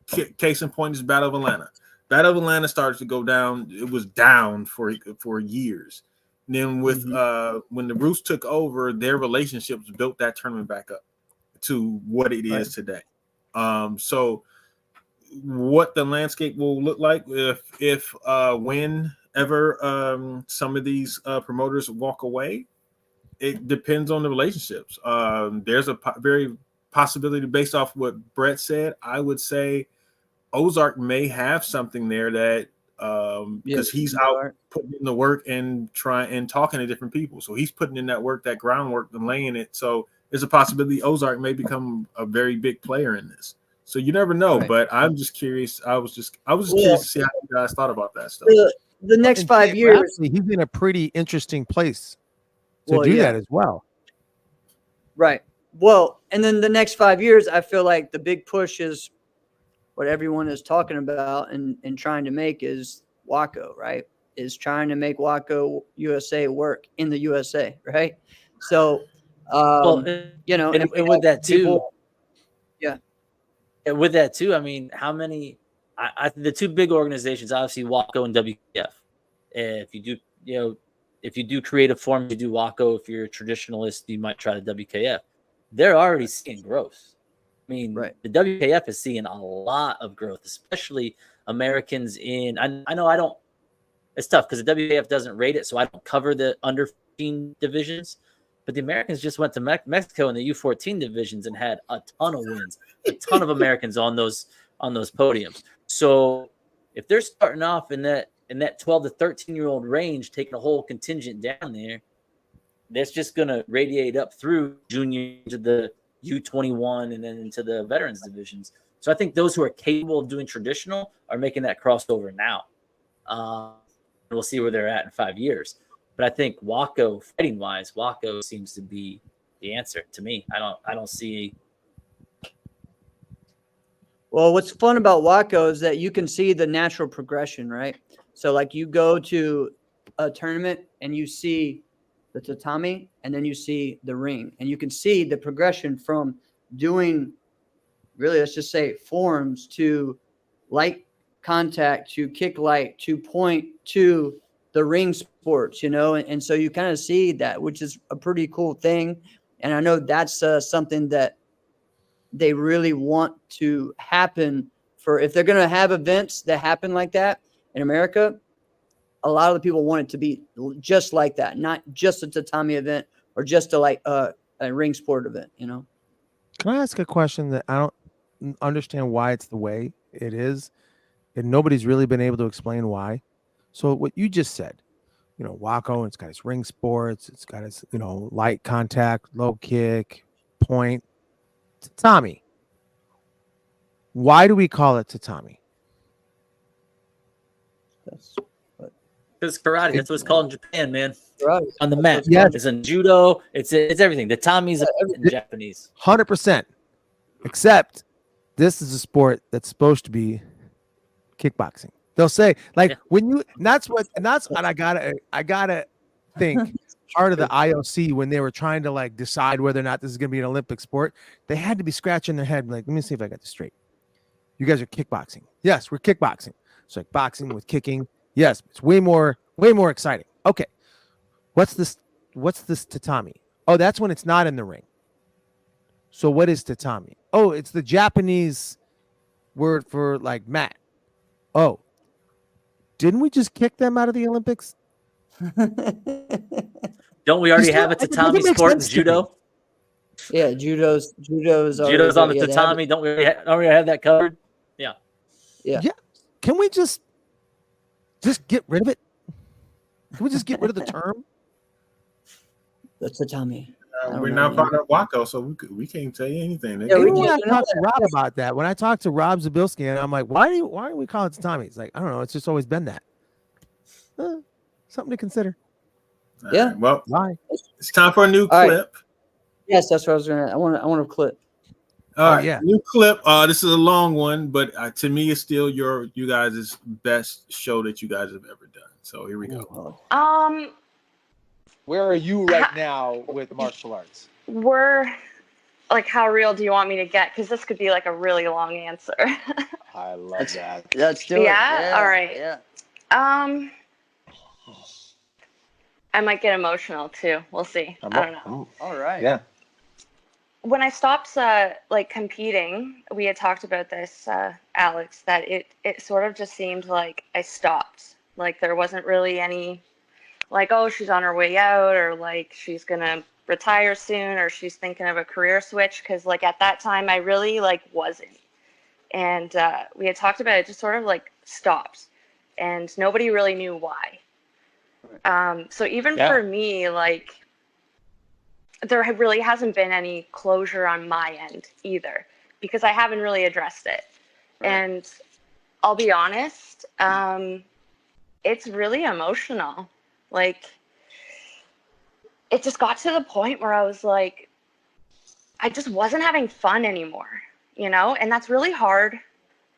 100%. Case in point is Battle of Atlanta. Battle of Atlanta started to go down. It was down for years. And then with when the Roots took over, their relationships built that tournament back up to what it is today. So what the landscape will look like if whenever some of these promoters walk away, it depends on the relationships. There's a very possibility based off what Brett said. I would say Ozark may have something there that because he's out putting in the work and trying and talking to different people. So he's putting in that work, that groundwork, and laying it. So there's a possibility Ozark may become a very big player in this. So you never know, but I'm just curious. I was just curious to see how you guys thought about that stuff. The next 5 years, Honestly, he's in a pretty interesting place to do that as well. Right. Well, and then the next 5 years, I feel like the big push is what everyone is talking about and trying to make is Waco, right? Is trying to make Waco USA work in the USA, right? So, you know, and with that too, yeah. And with that too, I mean, how many? The two big organizations, obviously Waco and WKF. If you do, if you do creative forms, you do Waco. If you're a traditionalist, you might try the WKF. They're already seeing growth. I mean, the WKF is seeing a lot of growth, especially Americans in. I know I don't. It's tough because the WKF doesn't rate it, so I don't cover the under 15 divisions. But the Americans just went to Mexico in the U14 divisions and had a ton of wins, a ton of Americans on those podiums. So if they're starting off in that 12 to 13-year-old range, taking a whole contingent down there, that's just going to radiate up through junior to the U21 and then into the veterans divisions. So I think those who are capable of doing traditional are making that crossover now. We'll see where they're at in 5 years. But I think Waco, fighting wise, Waco seems to be the answer to me. I don't see. Well, what's fun about Waco is that you can see the natural progression, right? So like you go to a tournament and you see the tatami and then you see the ring and you can see the progression from doing really, let's just say forms to light contact to kick light to point to the ring sports, and so you kind of see that, which is a pretty cool thing. And I know that's something that they really want to happen for if they're going to have events that happen like that in America. A lot of the people want it to be just like that, not just a tatami event or just a ring sport event, Can I ask a question that I don't understand why it's the way it is, and nobody's really been able to explain why? So what you just said, Waco, it's got its ring sports, it's got its, light contact, low kick, point, tatami. Why do we call it tatami? Because karate, that's what it's called in Japan, man. Karate. On the mat. Yes. It's in judo. It's everything. The Tommy's in Japanese. 100%. Except this is a sport that's supposed to be kickboxing. They'll say when that's what I gotta think part of the IOC when they were trying to decide whether or not this is gonna be an Olympic sport, they had to be scratching their head let me see if I got this straight. You guys are kickboxing. Yes, we're kickboxing. It's like boxing with kicking. Yes, it's way more exciting. Okay. What's this tatami? Oh, that's when it's not in the ring. So what is tatami? Oh, it's the Japanese word for mat. Oh. Didn't we just kick them out of the Olympics? Don't we already have a tatami sport in judo? Yeah, judo's on the tatami. Don't we already have that covered? Yeah. Can we just get rid of it? Can we just get rid of the term? The tatami. We're not part of Waco, so we can't tell you anything. Yeah, when I talked to Rob about that, when I talked to Rob Zabilski, and I'm like, why do we call it tatami? It's like, I don't know. It's just always been that. Something to consider. Yeah. Right, well, why? It's time for a new clip. Right. Yes, that's what I was gonna. I want a clip. All right, yeah. New clip. This is a long one, but to me, it's still you guys' best show that you guys have ever done. So here we go. Where are you right now with martial arts? we're like, how real do you want me to get? Because this could be like a really long answer. I love that. Let's do it. Yeah? All right. Yeah. I might get emotional too. We'll see. I don't know. All right. Yeah. When I stopped like competing, we had talked about this, Alex, that it sort of just seemed like I stopped. Like there wasn't really any like, oh, she's on her way out, or like she's gonna retire soon, or she's thinking of a career switch. Because like at that time I really like wasn't. And we had talked about it, just sort of like stopped, and nobody really knew why. So even for me, like there really hasn't been any closure on my end either, because I haven't really addressed it. Right. And I'll be honest, it's really emotional. Like it just got to the point where I was like, I just wasn't having fun anymore, you know? And that's really hard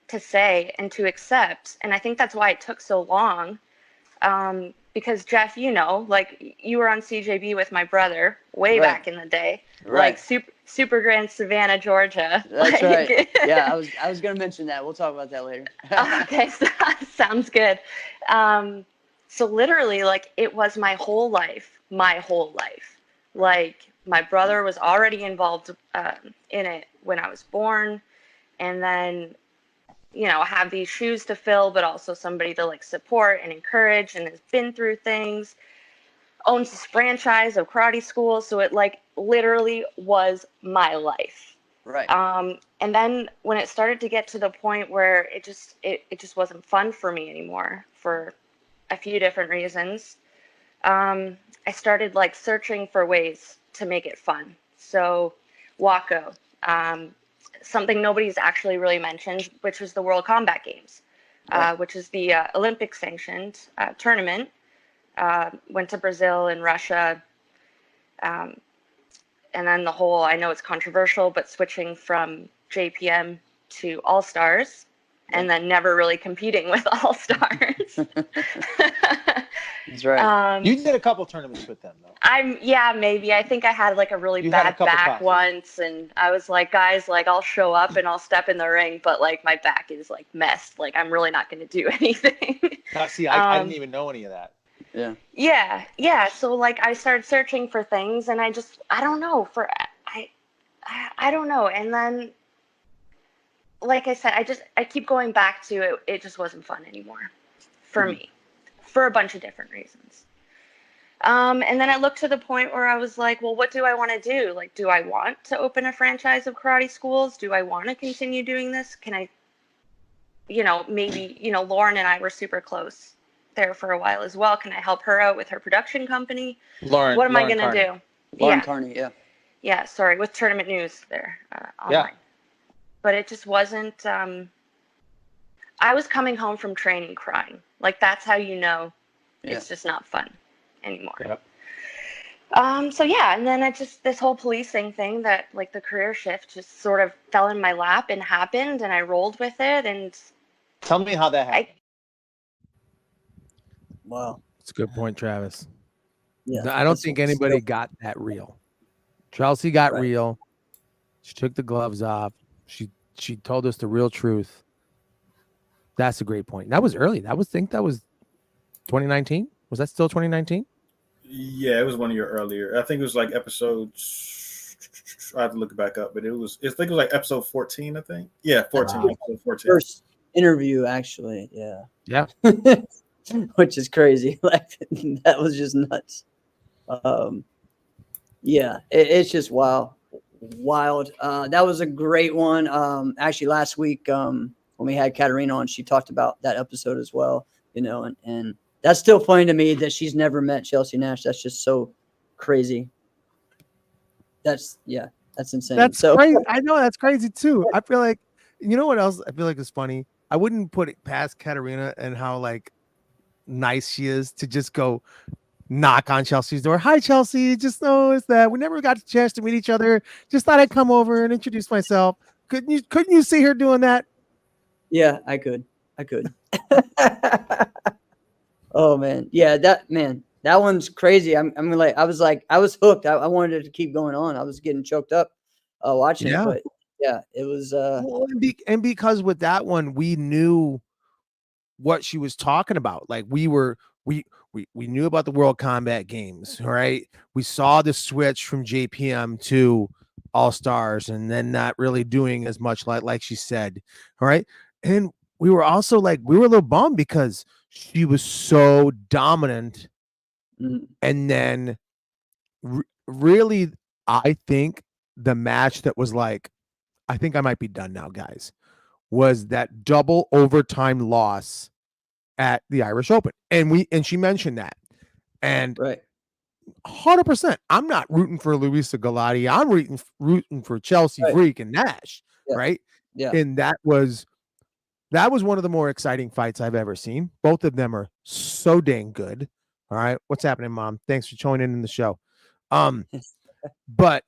to say and to accept. And I think that's why it took so long. Because Jeff, you know, like you were on CJB with my brother way back in the day, like Super Grand Savannah, Georgia. That's like, right. Yeah, I was gonna mention that. We'll talk about that later. Okay, so, sounds good. So literally, like it was my whole life. Like my brother was already involved in it when I was born, and then, you know, have these shoes to fill, but also somebody to like support and encourage, and has been through things, owns this franchise of karate schools. So it like literally was my life. Right. And then when it started to get to the point where it just wasn't fun for me anymore for a few different reasons, I started like searching for ways to make it fun. So WACO, something nobody's actually really mentioned, which was the World Combat Games, which is the Olympic sanctioned tournament. Went to Brazil and Russia. And then the whole, I know it's controversial, but switching from JPM to All Stars, and then never really competing with All Stars. That's right. You did a couple tournaments with them, though. Maybe. I think I had like a really You had a bad couple back classes. once, and I was like, guys, like I'll show up and I'll step in the ring, but like my back is like messed. Like I'm really not going to do anything. Now, see, I didn't even know any of that. Yeah. Yeah. So like I started searching for things, and I don't know. I don't know. And then, like I said, I keep going back to it. It just wasn't fun anymore for me, for a bunch of different reasons. And then I looked to the point where I was like, well, what do I want to do? Like, do I want to open a franchise of karate schools? Do I want to continue doing this? Can I, you know, maybe, you know, Lauren and I were super close there for a while as well. Can I help her out with her production company? Lauren, What am I going to do? Lauren Carney, Yeah, sorry, with Tournament News there online. But it just wasn't, I was coming home from training crying. Like, that's how you know it's just not fun anymore. Yep. So yeah, and then this whole policing thing, that like the career shift just sort of fell in my lap and happened, and I rolled with it. And Tell me how that happened. Wow. It's a good point, Travis. Yeah. I don't think anybody got that real. Chelsea got real. She took the gloves off. She told us the real truth. That's a great point. That was early. I think that was 2019. Was that still 2019? Yeah, it was 1 year earlier. I think it was like episode. I have to look it back up, but I think it was like episode 14. I think. Yeah, 14. Episode 14. First interview, actually. Yeah. Yeah. Which is crazy. Like that was just nuts. Yeah, it's just wild. That was a great one. Actually, last week when we had Katarina on, she talked about that episode as well. You know, and that's still funny to me that she's never met Chelsea Nash. That's just so crazy. That's insane. That's crazy. I know that's crazy too. I feel like, you know what else I feel like is funny? I wouldn't put it past Katarina and how like nice she is to just go knock on Chelsea's door. Hi, Chelsea. Just noticed that we never got a chance to meet each other. Just thought I'd come over and introduce myself. Couldn't you see her doing that? Yeah, I could. Oh man. Yeah, that one's crazy. I was hooked. I wanted it to keep going on. I was getting choked up watching it, Yeah. but yeah, it was. Well, and because with that one, we knew what she was talking about. Like we knew about the World Combat Games, right? We saw the switch from JPM to All Stars, and then not really doing as much, like she said, all right. And we were also like, we were a little bummed because she was so dominant, and then really, I think the match that was like, I think I might be done now, guys, was that double overtime loss at the Irish Open. And she mentioned that. And right. 100%, I'm not rooting for Luisa Galati. I'm rooting for Chelsea Right. Freak and Nash, Yeah. right? Yeah. And that was one of the more exciting fights I've ever seen. Both of them are so dang good. All right. What's happening, Mom? Thanks for joining in the show. But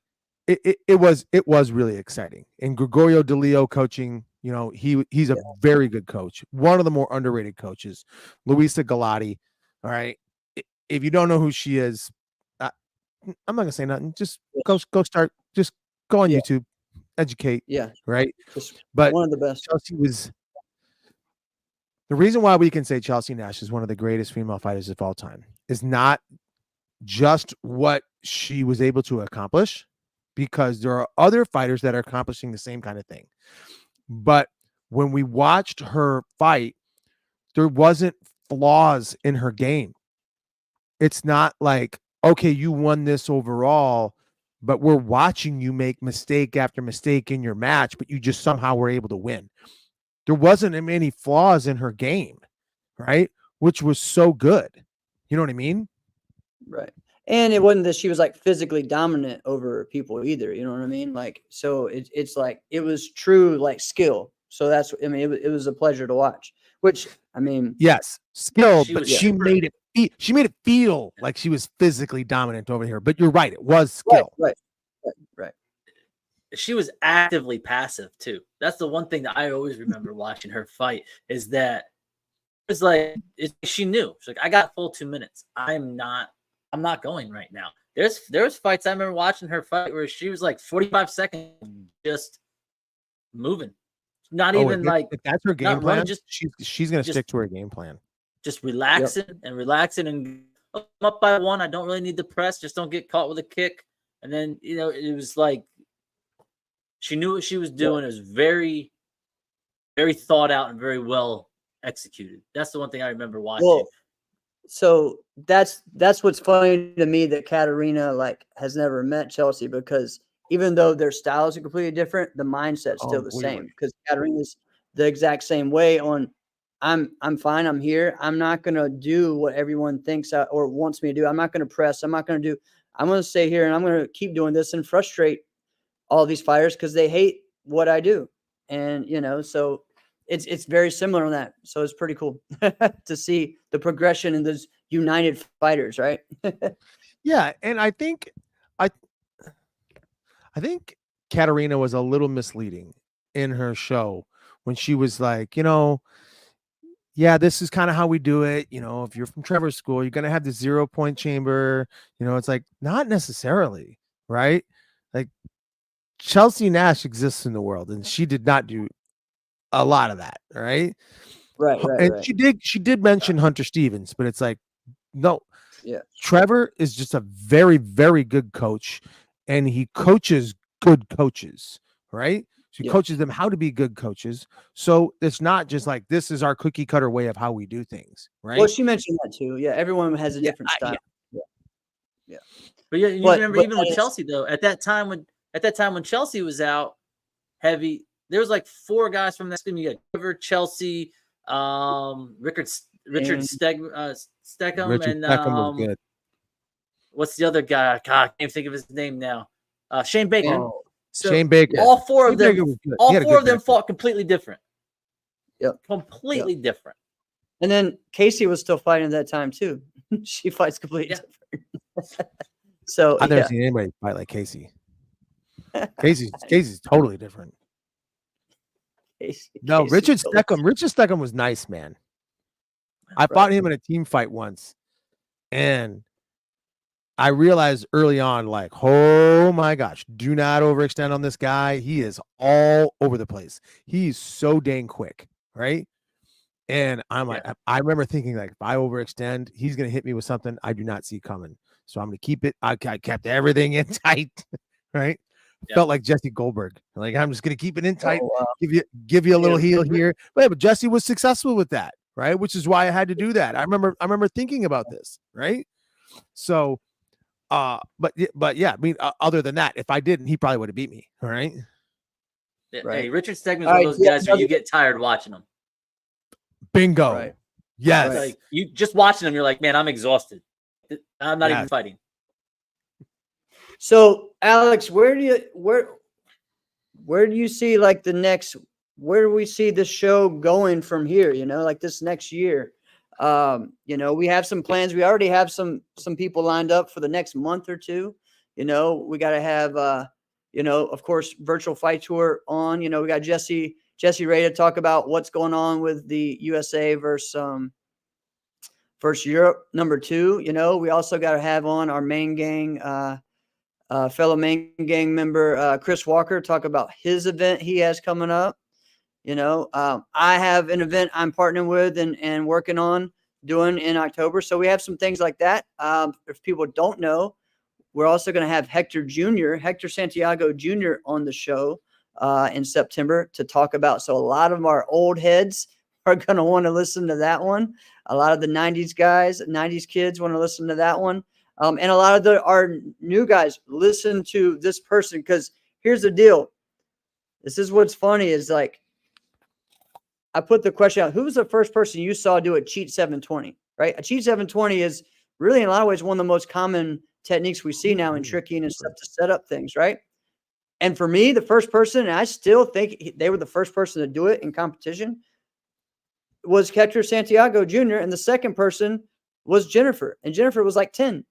it was really exciting. And Gregorio DeLeo coaching, you know, he's a very good coach, one of the more underrated coaches. Luisa Galati, all right. If you don't know who she is, I'm not gonna say nothing. Just go start. Just go on YouTube, educate. Yeah, right. Just But one of the best. Chelsea was the reason why we can say Chelsea Nash is one of the greatest female fighters of all time. Is not just what she was able to accomplish, because there are other fighters that are accomplishing the same kind of thing. But when we watched her fight, there wasn't flaws in her game. It's not like, okay, you won this overall, but we're watching you make mistake after mistake in your match, but you just somehow were able to win. There wasn't many flaws in her game, right? Which was so good. You know what I mean? Right. And it wasn't that she was like physically dominant over people either. You know what I mean? Like, so it's like, it was true, like skill. So that's, I mean, it was a pleasure to watch, which, I mean, yes, skill, She but was she super- made it feel like she was physically dominant over here. But you're right, it was skill. right. She was actively passive too. That's the one thing that I always remember watching her fight, is that it's like she knew. She's like, I got full 2 minutes. I'm not going right now. There's fights I remember watching her fight where she was like 45 seconds just moving. Not even like, if that's her game not running, plan, just she's gonna just- stick to her game plan. just relaxing and I'm up by one. I don't really need the press. Just don't get caught with a kick. And then, you know, it was like she knew what she was doing. It was very, very thought out and very well executed. That's the one thing I remember watching. Well, so that's what's funny to me, that Katarina like has never met Chelsea, because even though their styles are completely different, the mindset's still the same. Because Katarina's the exact same way on, I'm fine. I'm here. I'm not going to do what everyone thinks or wants me to do. I'm not going to press. I'm going to stay here and I'm going to keep doing this and frustrate all these fighters because they hate what I do. And, you know, so it's very similar on that. So it's pretty cool to see the progression in those united fighters, right? Yeah, and I think Katarina was a little misleading in her show when she was like, you know, yeah, this is kind of how we do it. You know, if you're from Trevor's school, you're going to have the 0 point chamber. You know, it's like, not necessarily, right? Like Chelsea Nash exists in the world and she did not do a lot of that. Right. And she did mention Hunter Stevens, but it's like, no, yeah. Trevor is just a very, very good coach and he coaches good coaches, right? So he coaches them how to be good coaches. So it's not just like, this is our cookie cutter way of how we do things, right? Well, she mentioned that too. Yeah, everyone has a different style. Yeah. But yeah, you remember even with Chelsea though, at that time when Chelsea was out heavy, there was like 4 guys from that team. You got Trevor, Chelsea, Richard Steckham, and was good. What's the other guy? God, I can't think of his name now. Shane Baker. Oh. So Shane Baker. All 4 of them. All 4 of them back. fought completely different. Yep. Completely different. And then Casey was still fighting at that time too. She fights completely different. So I've never seen anybody fight like Casey. Casey's totally different. No, Richard Steckham was nice, man. I fought him in a team fight once, And I realized early on, like, oh my gosh, do not overextend on this guy. He is all over the place. He's so dang quick, right? And I'm like, I remember thinking, like, if I overextend, he's gonna hit me with something I do not see coming. So I'm gonna keep it. I kept everything in tight, right? Yeah. Felt like Jesse Goldberg. Like, I'm just gonna keep it in tight, Oh, wow. give you a little heel here. But Jesse was successful with that, right? Which is why I had to do that. I remember thinking about this, right? So but yeah, I mean, other than that, if I didn't, he probably would have beat me. All right. Yeah, Right. Hey, Richard Stegman's All one right, of those guys where you get tired watching him. Bingo. Right. Yes. Right. Like you just watching him, you're like, man, I'm exhausted. I'm not even Yes. fighting. So, Alex, where do you see like the next? Where do we see the show going from here? You know, like this next year. You know, we have some plans. We already have some people lined up for the next month or two. You know, we got to have you know, of course, virtual fight tour on. You know, we got Jesse Ray to talk about what's going on with the USA versus Europe #2. You know, we also got to have on our main gang, fellow main gang member Chris Walker, talk about his event he has coming up. You know, I have an event I'm partnering with and working on doing in October. So we have some things like that. If people don't know, we're also going to have Hector Santiago Jr. on the show in September to talk about. So a lot of our old heads are going to want to listen to that one. A lot of the 90s guys, 90s kids want to listen to that one. And a lot of our new guys listen to this person, because here's the deal. This is what's funny is, like, I put the question out, who was the first person you saw do a cheat 720, right? A cheat 720 is really, in a lot of ways, one of the most common techniques we see now in tricking and stuff to set up things, right? And for me, the first person, and I still think they were the first person to do it in competition, was Hector Santiago Jr. And the second person was Jennifer. And Jennifer was like 10.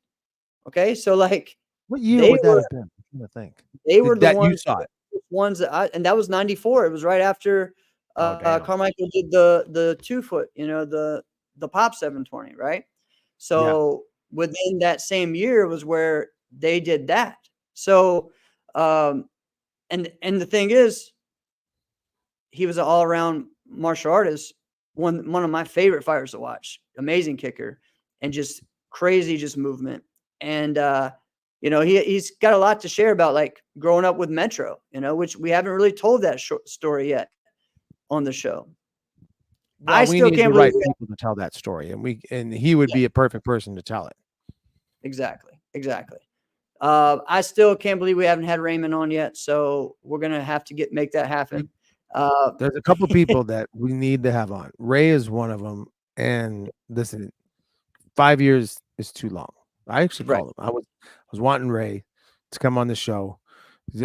Okay. So, like, what year would that have been? I'm trying to think. They were the that ones, you saw it. ones that and that was 94. It was right after damn. Carmichael did the 2-foot, you know, the pop 720, right? So within that same year was where they did that. So and the thing is, he was an all-around martial artist, one of my favorite fighters to watch. Amazing kicker and just crazy just movement. And you know, he's got a lot to share about, like, growing up with Metro, you know, which we haven't really told that short story yet on the show. Well, I we still need can't the right believe people to tell that story, and he would be a perfect person to tell it. Exactly. I still can't believe we haven't had Raymond on yet, so we're gonna have to make that happen. There's a couple people that we need to have on. Ray is one of them. And listen, 5 years is too long. I actually called him. I was wanting Ray to come on the show.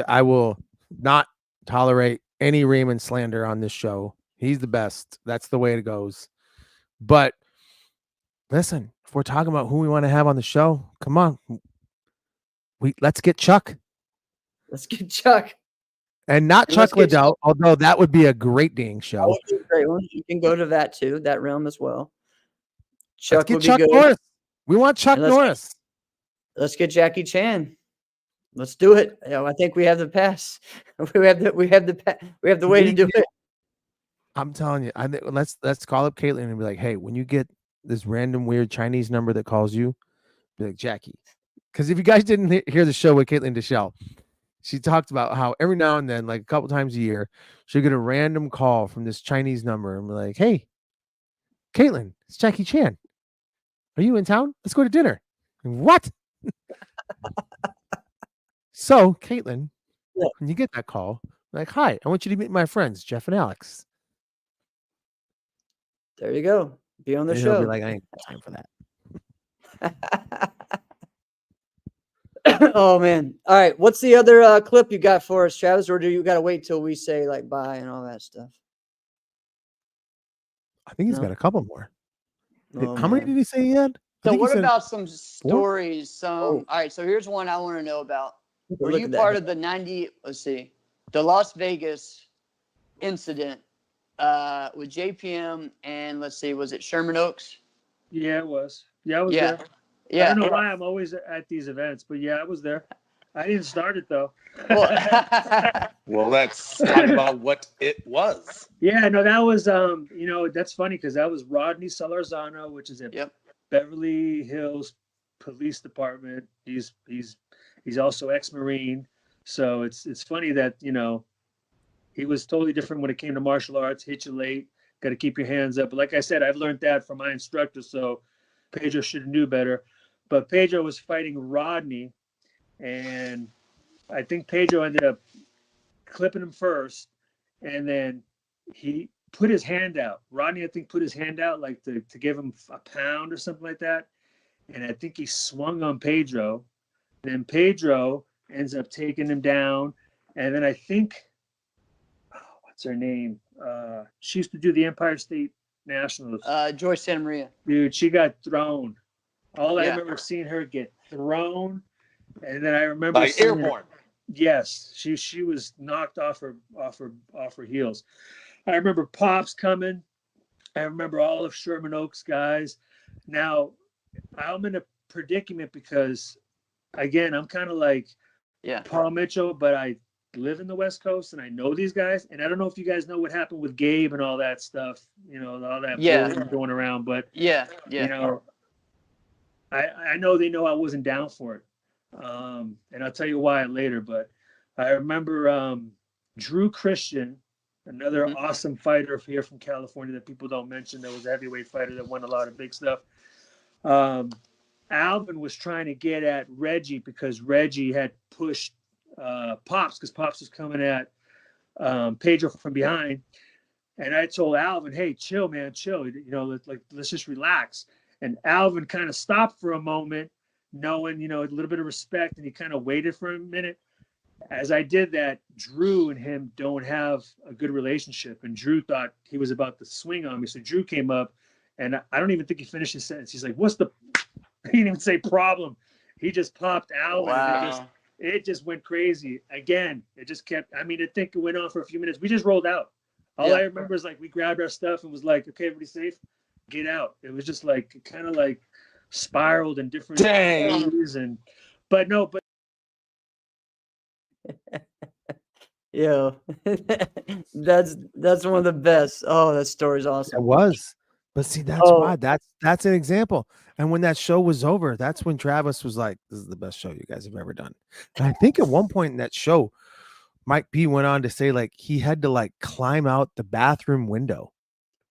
I will not tolerate any Raymond slander on this show. He's the best. That's the way it goes. But listen, if we're talking about who we want to have on the show, come on. Let's get Chuck. Let's get Chuck. And not Chuck Liddell, although that would be a great dang show. That would be a great one. You can go to that too, that realm as well. Chuck Let's get Chuck Norris. We want Chuck Norris. Let's get Jackie Chan. Let's do it. You know, I think we have the pass. we have the way to do it. I'm telling you, I think let's call up Caitlin and be like, hey, when you get this random weird Chinese number that calls you, be like, Jackie. Because if you guys didn't hear the show with Caitlin Deschelle, she talked about how every now and then, like a couple times a year, she'll get a random call from this Chinese number and be like, hey, Caitlin, it's Jackie Chan. Are you in town? Let's go to dinner. What? So, Caitlin, when you get that call, like, hi, I want you to meet my friends, Jeff and Alex. There you go. Be on the and show. He'll be like, I ain't got time for that. Oh man. All right. What's the other clip you got for us, Travis? Or do you gotta wait till we say like bye and all that stuff? I think he's got a couple more. Oh, How many did he say he had? So what about some stories? All right, so here's one I want to know about. Were you part of the the Las Vegas incident with JPM and was it Sherman Oaks? Yeah, it was. Yeah, I was Yeah. there. I Yeah. don't know why I'm always at these events, but yeah, I was there. I didn't start it though. Well, Well, let's talk about what it was. Yeah, no, that was that's funny because that was Rodney Salarzano, which is at yep. Beverly Hills Police Department. He's also ex-Marine, so it's funny that he was totally different when it came to martial arts. Hit you late, got to keep your hands up. But like I said, I've learned that from my instructor, so Pedro should have knew better. But Pedro was fighting Rodney, and I think Pedro ended up clipping him first, and then he put his hand out. Rodney, I think, put his hand out like to give him a pound or something like that. And I think he swung on Pedro. Then Pedro ends up taking him down. And then I think, what's her name? She used to do the Empire State Nationals. Joyce Santa Maria. Dude, she got thrown. I Yeah. remember seeing her get thrown. And then I remember Like seeing her- airborne. Yes, she was knocked off her heels. I remember Pops coming. I remember all of Sherman Oaks guys. Now I'm in a predicament because, again, I'm kind of like Yeah. Paul Mitchell, but I live in the West Coast and I know these guys. And I don't know if you guys know what happened with Gabe and all that stuff. All that Yeah. bullying going around. But Yeah. I know they know I wasn't down for it. And I'll tell you why later, but I remember Drew Christian, another awesome fighter here from California that people don't mention, that was a heavyweight fighter that won a lot of big stuff. Alvin was trying to get at Reggie because Reggie had pushed Pops, because Pops was coming at Pedro from behind. And I told Alvin, hey, chill, man, chill. Let's just relax. And Alvin kind of stopped for a moment, knowing, a little bit of respect, and he kind of waited for a minute. As I did that, Drew and him don't have a good relationship, and Drew thought he was about to swing on me. So Drew came up, and I don't even think he finished his sentence. He's like, he didn't even say problem. He just popped Alvin. Wow. And it just went crazy. Again, it just kept, I think it went on for a few minutes. We just rolled out. All I remember is we grabbed our stuff and was like, okay, everybody safe? Get out. It was just kind of spiraled in different ways. But Yo, that's one of the best. Oh, that story's awesome. It was. But see, that's why that's an example. And when that show was over, that's when Travis was like, this is the best show you guys have ever done. And I think at one point in that show, Mike P went on to say he had to climb out the bathroom window.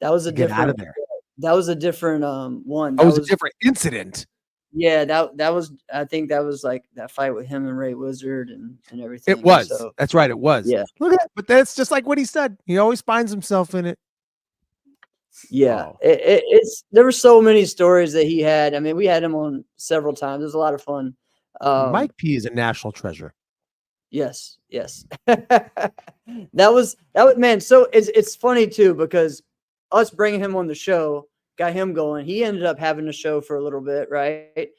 That was a get different out of there. That was a different one. That was a different incident. Yeah, that was, I think that was that fight with him and Ray Wizard and everything. It was. So, That's right. It was. Yeah. Look at that. But that's just like what he said. He always finds himself in it. yeah, Oh. there were so many stories that he had. I mean, we had him on several times. It was a lot of fun. Mike P is a national treasure. Yes. that was man. So it's funny too, because us bringing him on the show got him going. He ended up having a show for a little bit, right?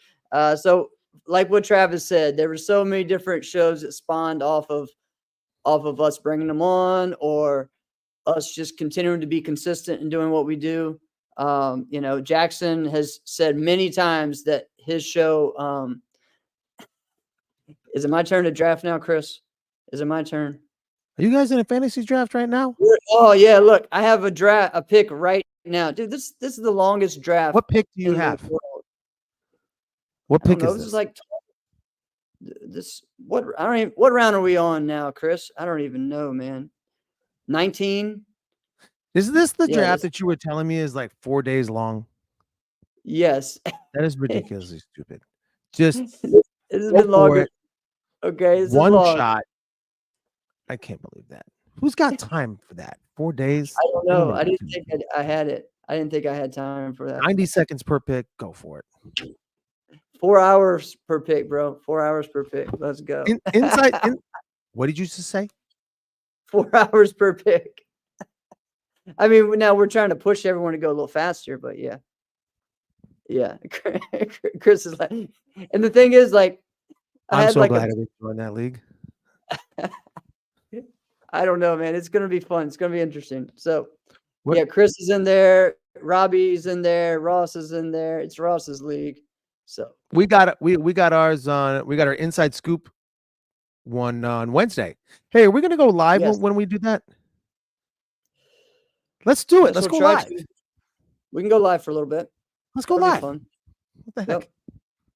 So like what Travis said, there were so many different shows that spawned off of us bringing them on, or us just continuing to be consistent in doing what we do. Jackson has said many times that his show, is it my turn to draft now, Chris? Is it my turn? Are you guys in a fantasy draft right now? Oh yeah, look, I have a pick right now, dude. This is the longest draft. What pick do you in the have? world. What I don't pick know, is this this? is like what round are we on now, Chris? I don't even know, man. 19. Is this the Yeah, draft this- that you were telling me is 4 days long? Yes. That is ridiculously stupid. Just This has go been for longer. it. Okay, this is One long. shot. I can't believe that. Who's got time for that? 4 days? I don't They know. even I didn't do think I had it. I didn't think I had time for that. 90 seconds per pick. Go for it. 4 hours per pick, bro. 4 hours per pick. Let's go. What did you just say? 4 hours per pick. I mean, now we're trying to push everyone to go a little faster, but yeah. Yeah. Chris is like, and the thing is, I I'm had so a, glad I didn't join that league. I don't know, man. It's gonna be fun. It's gonna be interesting. So What- yeah, Chris is in there, Robbie's in there, Ross is in there. It's Ross's league. So we got ours on. We got our inside scoop one on Wednesday. Hey, are we gonna go live Yes. when we do that? Let's do it. Yes, Let's we'll go try live. to. We can go live for a little bit. Let's go That'll be live. fun. What the heck? Yep.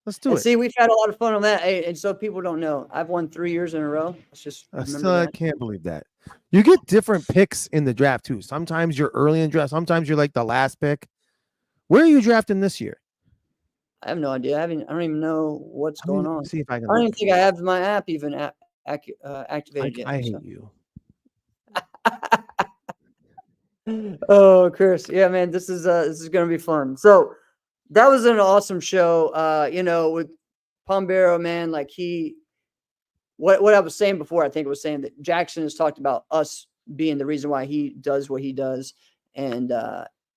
Let's do And it. see, we've had a lot of fun on that. Hey, and so people don't know, I've won 3 years in a row. Let's just I remember still that. can't believe that. You get different picks in the draft too. Sometimes you're early in draft. Sometimes you're like the last pick. Where are you drafting this year? I have no idea. I don't even know what's going on. See if I can. I don't even look. think I have my app even activated yet. I hate so. you. Oh, Chris. Yeah, man, this is gonna be fun. So that was an awesome show. With Pombero, man, like what I was saying before, I think it was saying that Jackson has talked about us being the reason why he does what he does.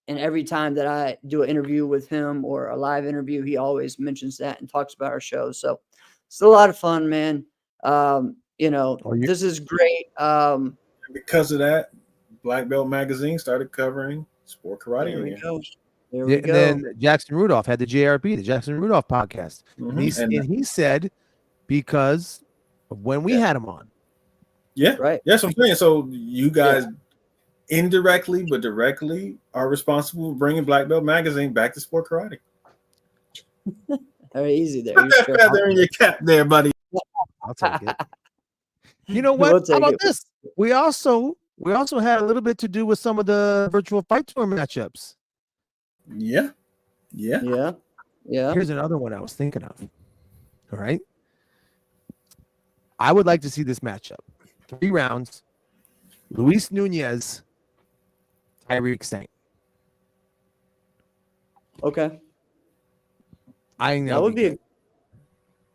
And every time that I do an interview with him or a live interview, he always mentions that and talks about our show. So it's a lot of fun, man. This is great. Because of that, Black Belt Magazine started covering sport karate There we again. go. There Yeah, we and go. then Jackson Rudolph had the JRP, the Jackson Rudolph podcast. And he said because of when we had him on. Yeah, right. That's what I'm saying. So you guys indirectly but directly are responsible for bringing Black Belt Magazine back to sport karate. Very easy there. Put that feather in your cap there, buddy. I'll take it. You know what? We'll How about it. this? We also had a little bit to do with some of the virtual fight tour matchups. Yeah. Here's another one I was thinking of. All right. I would like to see this matchup. 3 rounds. Luis Nunez, Tyreek Saint. Okay. I know That would be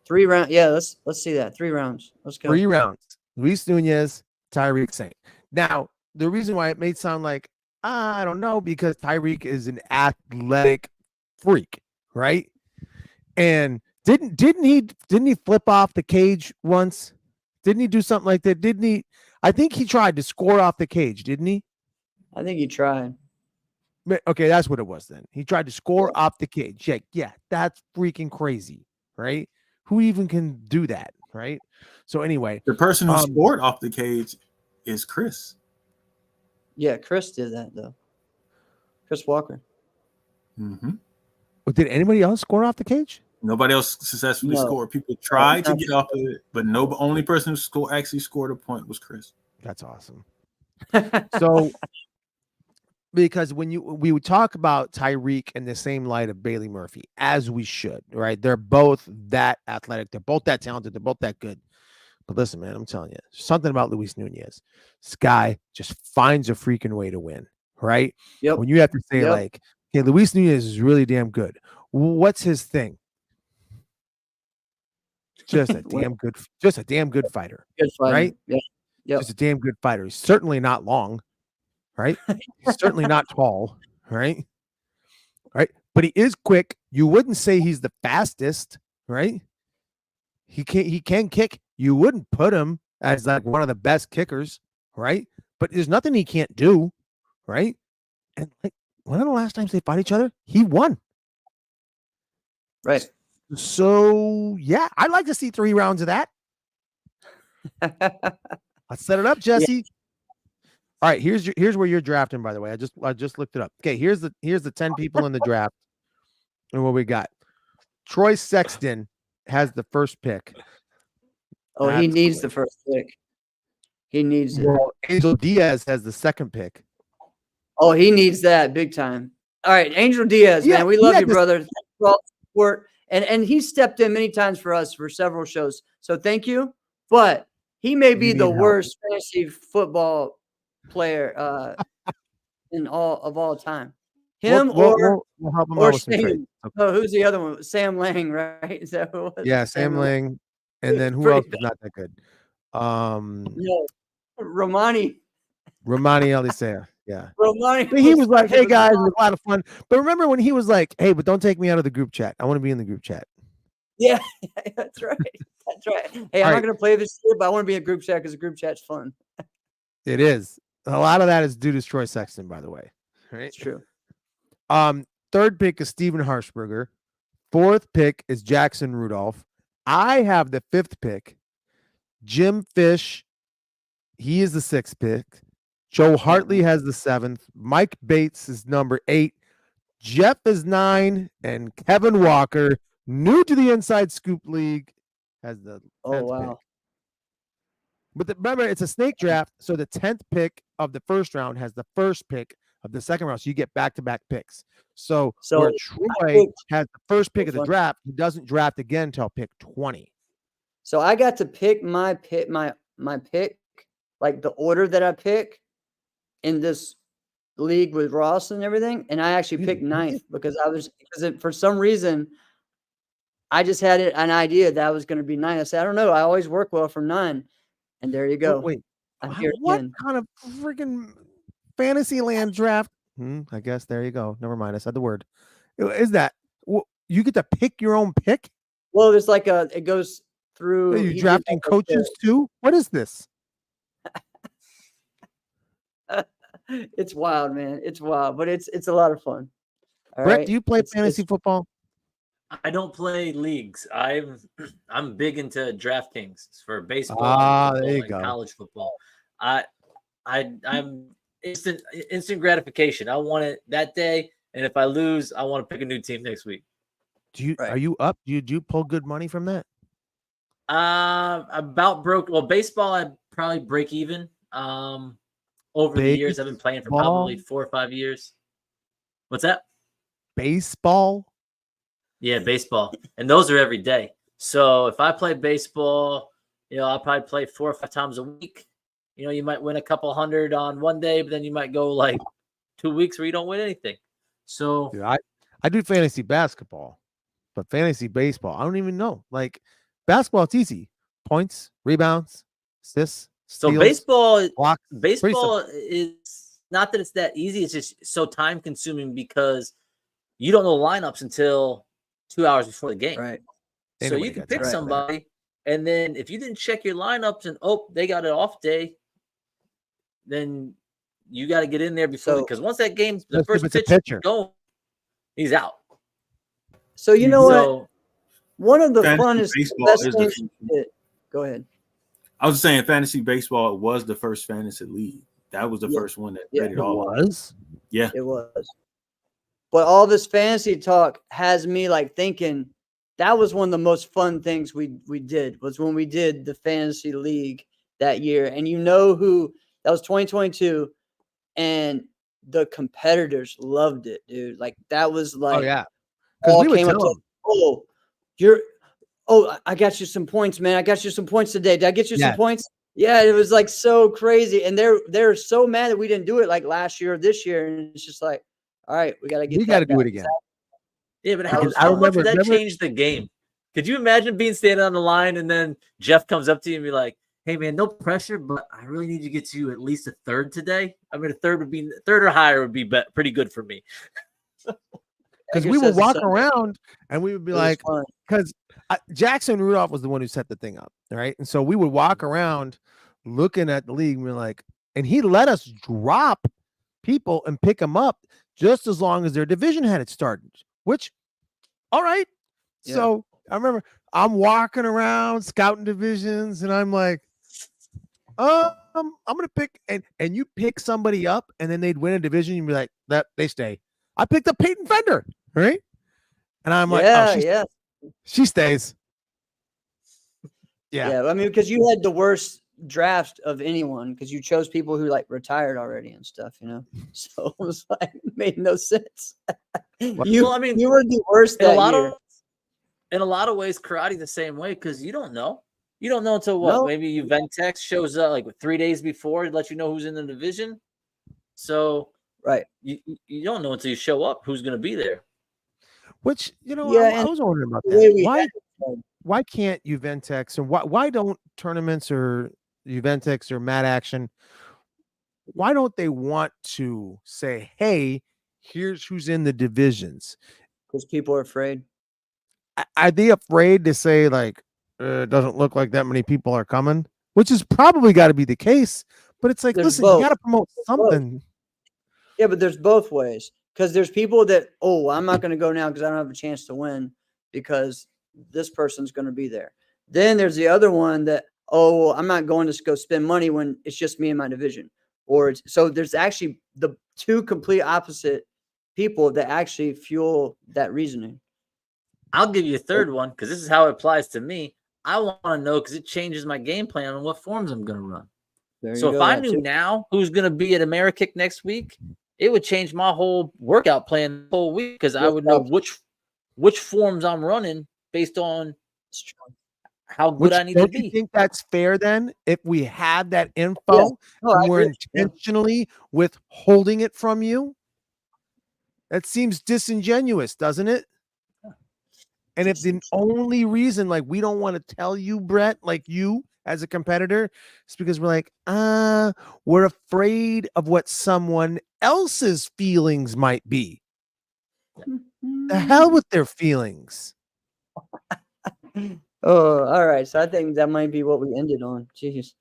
3 rounds. Yeah, let's see that. 3 rounds. Let's go. 3 rounds. Luis Nunez, Tyreek Saint. Now, the reason why it may sound like I don't know, because Tyreek is an athletic freak, right? And didn't he flip off the cage once? Didn't he do something like that? Didn't he? I think he tried to score off the cage, didn't he? I think he tried. Okay, that's what it was then. He tried to score off the cage. Yeah, that's freaking crazy, right? Who even can do that, right? So anyway, the person who scored off the cage is Chris. Yeah, Chris did that though. Chris Walker. Mm-hmm. Did anybody else score off the cage? Nobody else successfully scored. People tried to get off of it, but only person who actually scored a point was Chris. That's awesome. So, because we would talk about Tyreek in the same light of Bailey Murphy, as we should, right? They're both that athletic. They're both that talented. They're both that good. But listen, man, I'm telling you, something about Luis Nunez. This guy just finds a freaking way to win, right? Yep. When you have to say like, okay, Luis Nunez is really damn good. What's his thing? Just a damn good fighter. Good fighter. Right? Yeah. Just a damn good fighter. He's certainly not long, right? He's certainly not tall, right? Right. But he is quick. You wouldn't say he's the fastest, right? He can kick. You wouldn't put him as like one of the best kickers, right? But there's nothing he can't do, right? And like one of the last times they fought each other, he won. Right. So yeah, I'd like to see 3 rounds of that. Let's set it up, Jesse. Yeah. All right, here's where you're drafting, by the way. I just looked it up. Okay, here's the 10 people in the draft. And what we got. Troy Sexton has the first pick. Oh, he needs the first pick. He needs it. Well, Angel Diaz has the second pick. Oh, he needs that big time. All right, Angel Diaz, man. We love you, brother. Thanks for all the support. And he stepped in many times for us for several shows. So thank you. But he may be the worst fantasy football player in all time. Him we'll help him out with some Sam. trades. Okay. Oh, who's the other one? Sam Lang, right? Is that who it was? Yeah, Sam Lang. And then who else is not that good? No, Romani Elisea. Yeah. Romani. But he was like, hey guys, it was a lot of fun. But remember when he was like, hey, but don't take me out of the group chat. I want to be in the group chat. Yeah, that's right. That's right. Hey, I'm not going to play this year, but I want to be in a group chat because the group chat's fun. It is. A lot of that is due to Troy Sexton, by the way. Right? It's true. Third pick is Steven Harshberger. 4th pick is Jackson Rudolph. I have the 5th pick. Jim Fish, he is the 6th pick. Joe Hartley has the 7th. Mike Bates is number 8. Jeff is 9, and Kevin Walker, new to the Inside Scoop League, has the 10th pick. But remember, it's a snake draft, so the 10th pick of the first round has the first pick of the second round, so you get back-to-back picks. So where Troy has the first pick of the draft, he doesn't draft again until pick 20. So I got to pick my pick, my pick, like the order that I pick in this league with Ross and everything, and I actually picked 9th because for some reason I just had an idea that I was going to be 9. I said, I don't know, I always work well from 9, and there you go. Wait, I'm here what again. kind of freaking Fantasyland draft? I guess there you go. Never mind, I said the word. Is that you get to pick your own pick? Well, there's like it goes through. Are you drafting coaches too? What is this? It's wild, man. It's wild, but it's a lot of fun. All Brett, right? do you play fantasy football? I don't play leagues. I'm big into DraftKings for baseball, and there football you and go. college football. I'm instant gratification. I want it that day, and if I lose, I want to pick a new team next week. Are you up? Do you pull good money from that? About broke. Well, baseball, I'd probably break even. Over the years, I've been playing for probably 4 or 5 years. What's that? Baseball? Yeah, baseball. And those are every day. So if I play baseball, I'll probably play 4 or 5 times a week. You might win a couple hundred on one day, but then you might go like 2 weeks where you don't win anything. So Dude, I do fantasy basketball, but fantasy baseball, I don't even know. Like basketball, it's easy. Points, rebounds, assists. So steals, baseball blocks. is not that it's that easy. It's just so time consuming because you don't know lineups until 2 hours before the game. Right. So Anybody you can gets pick that. somebody, and then if you didn't check your lineups and they got an off day, then you got to get in there before because once that game, the Especially if first it's a pitch pitcher. going, he's out. So you know So- what? One of the Fantasy funnest, baseball best is the things we did. Go ahead. I was saying fantasy baseball was the first fantasy league. That was the first one that made it all. Was? Yeah. It was. But all this fantasy talk has me like thinking that was one of the most fun things we did was when we did the fantasy league that year. And who that was 2022, and the competitors loved it, dude. Like that was like Oh yeah. Because all we would came up tell to, I got you some points, man. I got you some points today. Did I get you some Yes. points? Yeah, it was like so crazy. And they're so mad that we didn't do it like last year or this year. And it's just like, all right, we gotta get we got to that do it back. again. Yeah, but Because how I much would that remember- change the game? Could you imagine being standing on the line and then Jeff comes up to you and be like, "Hey man, no pressure, but I really need to get you at least a third today. I mean, a third or higher would be pretty good for me." Because Edgar we would says the walk same. around and we would be It was like, fun. because Jackson Rudolph was the one who set the thing up, right? And so we would walk around looking at the league and we're like, and he let us drop people and pick them up just as long as their division had it started, which, all right. Yeah. So I remember I'm walking around scouting divisions and I'm like, I'm gonna pick and you pick somebody up and then they'd win a division. You'd be like, that they stay. I picked up Peyton Fender, right? And I'm like, yeah. she stays. Yeah. Yeah. I mean, because you had the worst draft of anyone because you chose people who like retired already and stuff, So it was like it made no sense. Well, I mean, you were the worst in that a lot year. in a lot of ways, karate the same way because you don't know. You don't know until what? No. Maybe Juventus shows up like 3 days before to let you know who's in the division. So Right. You don't know until you show up who's going to be there. Which Yeah, I and was wondering about the way that. we had Why can't Juventus or why don't tournaments or Juventus or Mad Action? Why don't they want to say, hey, here's who's in the divisions? because people are afraid. Are they afraid to say like it doesn't look like that many people are coming? Which is probably got to be the case. But it's like, There's listen, both. you got to promote something. Yeah, but there's both ways because there's people that I'm not going to go now because I don't have a chance to win. because this person's going to be there. Then there's the other one that, oh, I'm not going to go spend money when it's just me and my division. So there's actually the two complete opposite people that actually fuel that reasoning. I'll give you a third one because this is how it applies to me. I want to know because it changes my game plan on what forms I'm going to run. So if I knew now who's going to be at AmeriKick next week, it would change my whole workout plan the whole week because I would know which forms I'm running based on how good I need to be. Don't you think that's fair then? If we had that info and we're intentionally withholding it from you, that seems disingenuous, doesn't it? And if the only reason, like, we don't want to tell you, Brett, like you as a competitor, is because we're like, we're afraid of what someone else's feelings might be. The hell with their feelings. Oh, all right. So I think that might be what we ended on. Jeez.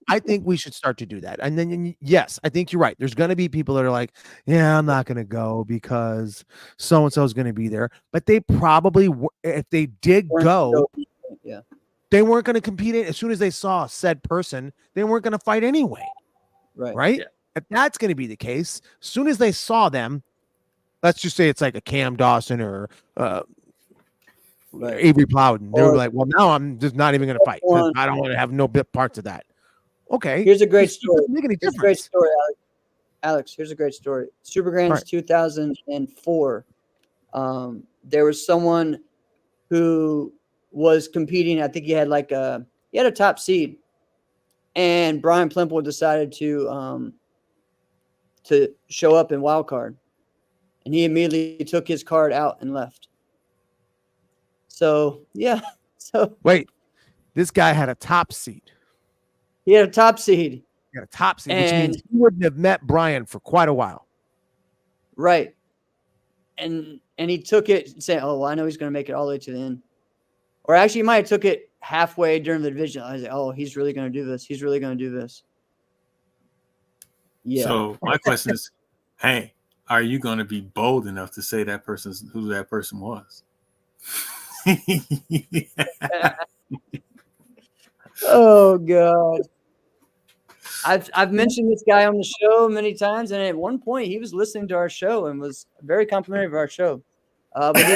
I think we should start to do that. And then, yes, I think you're right. There's going to be people that are like, yeah, I'm not going to go because so-and-so is going to be there. But they probably, if they did go, they weren't going to compete. As soon as they saw said person, they weren't going to fight anyway. Right? Yeah. If that's going to be the case, as soon as they saw them, let's just say it's like a Cam Dawson or Avery Plowden. They were like, well, now I'm just not even going to fight. I don't want to have no bit parts of that. Okay. Here's a great story. Here's a great story, Alex. Here's a great story. Super Grands 2004. There was someone who was competing. I think he had a top seed. And Brian Plimple decided to show up in wild card. And he immediately took his card out and left. So, yeah. So wait, this guy had a top seed. He had a top seed. He had a top seed, which means he wouldn't have met Brian for quite a while. Right. And he took it saying, oh, well, I know he's going to make it all the way to the end. Or actually, he might have took it halfway during the division. I was like, oh, he's really going to do this. He's really going to do this. Yeah. So my question is, hey, are you going to be bold enough to say who that person was? Oh God. I've mentioned this guy on the show many times, and at one point he was listening to our show and was very complimentary of our show. But he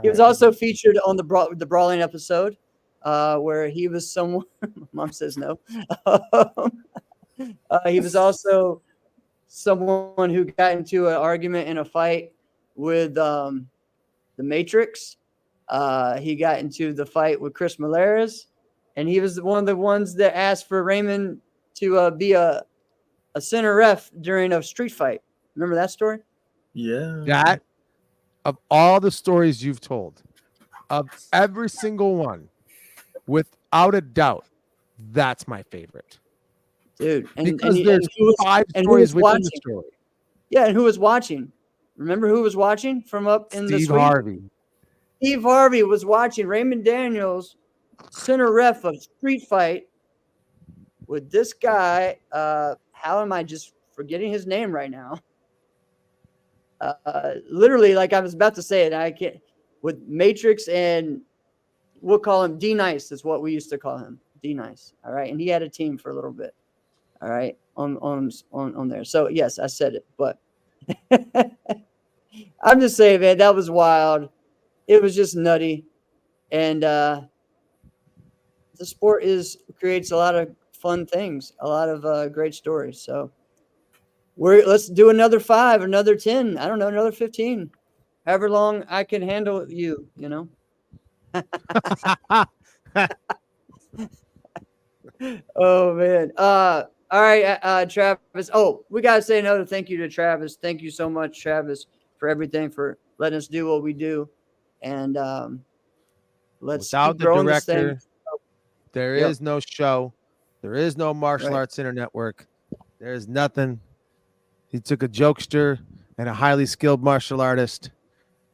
was also featured on the Brawling episode, where he was someone. Mom says no. He was also someone who got into an argument in a fight with the Matrix. He got into the fight with Chris Malares, and he was one of the ones that asked for Raymond to be a center ref during a street fight. Remember that story? Yeah. That, of all the stories you've told, of every single one, without a doubt, that's my favorite. Dude, because there's 5 stories within the story. Yeah, and who was watching? Remember who was watching from up in the suite? Steve Harvey. Steve Harvey was watching Raymond Daniels center ref a street fight with this guy. How am I just forgetting his name right now? Literally, like I was about to say it, I can't. With Matrix, and we'll call him D Nice, is what we used to call him, D Nice. All right, and he had a team for a little bit. All right, on there. So yes, I said it, but I'm just saying, man, that was wild. It was just nutty, and the sport creates a lot of fun things, a lot of great stories. So let's do another 5, another 10. I don't know, another 15, however long I can handle you. You know. Oh man. All right, Travis. Oh, we gotta say another thank you to Travis. Thank you so much, Travis, for everything, for letting us do what we do. And let's without keep the growing director, this thing. there is no show. There is no Martial Arts Center Network. There is nothing. He took a jokester and a highly skilled martial artist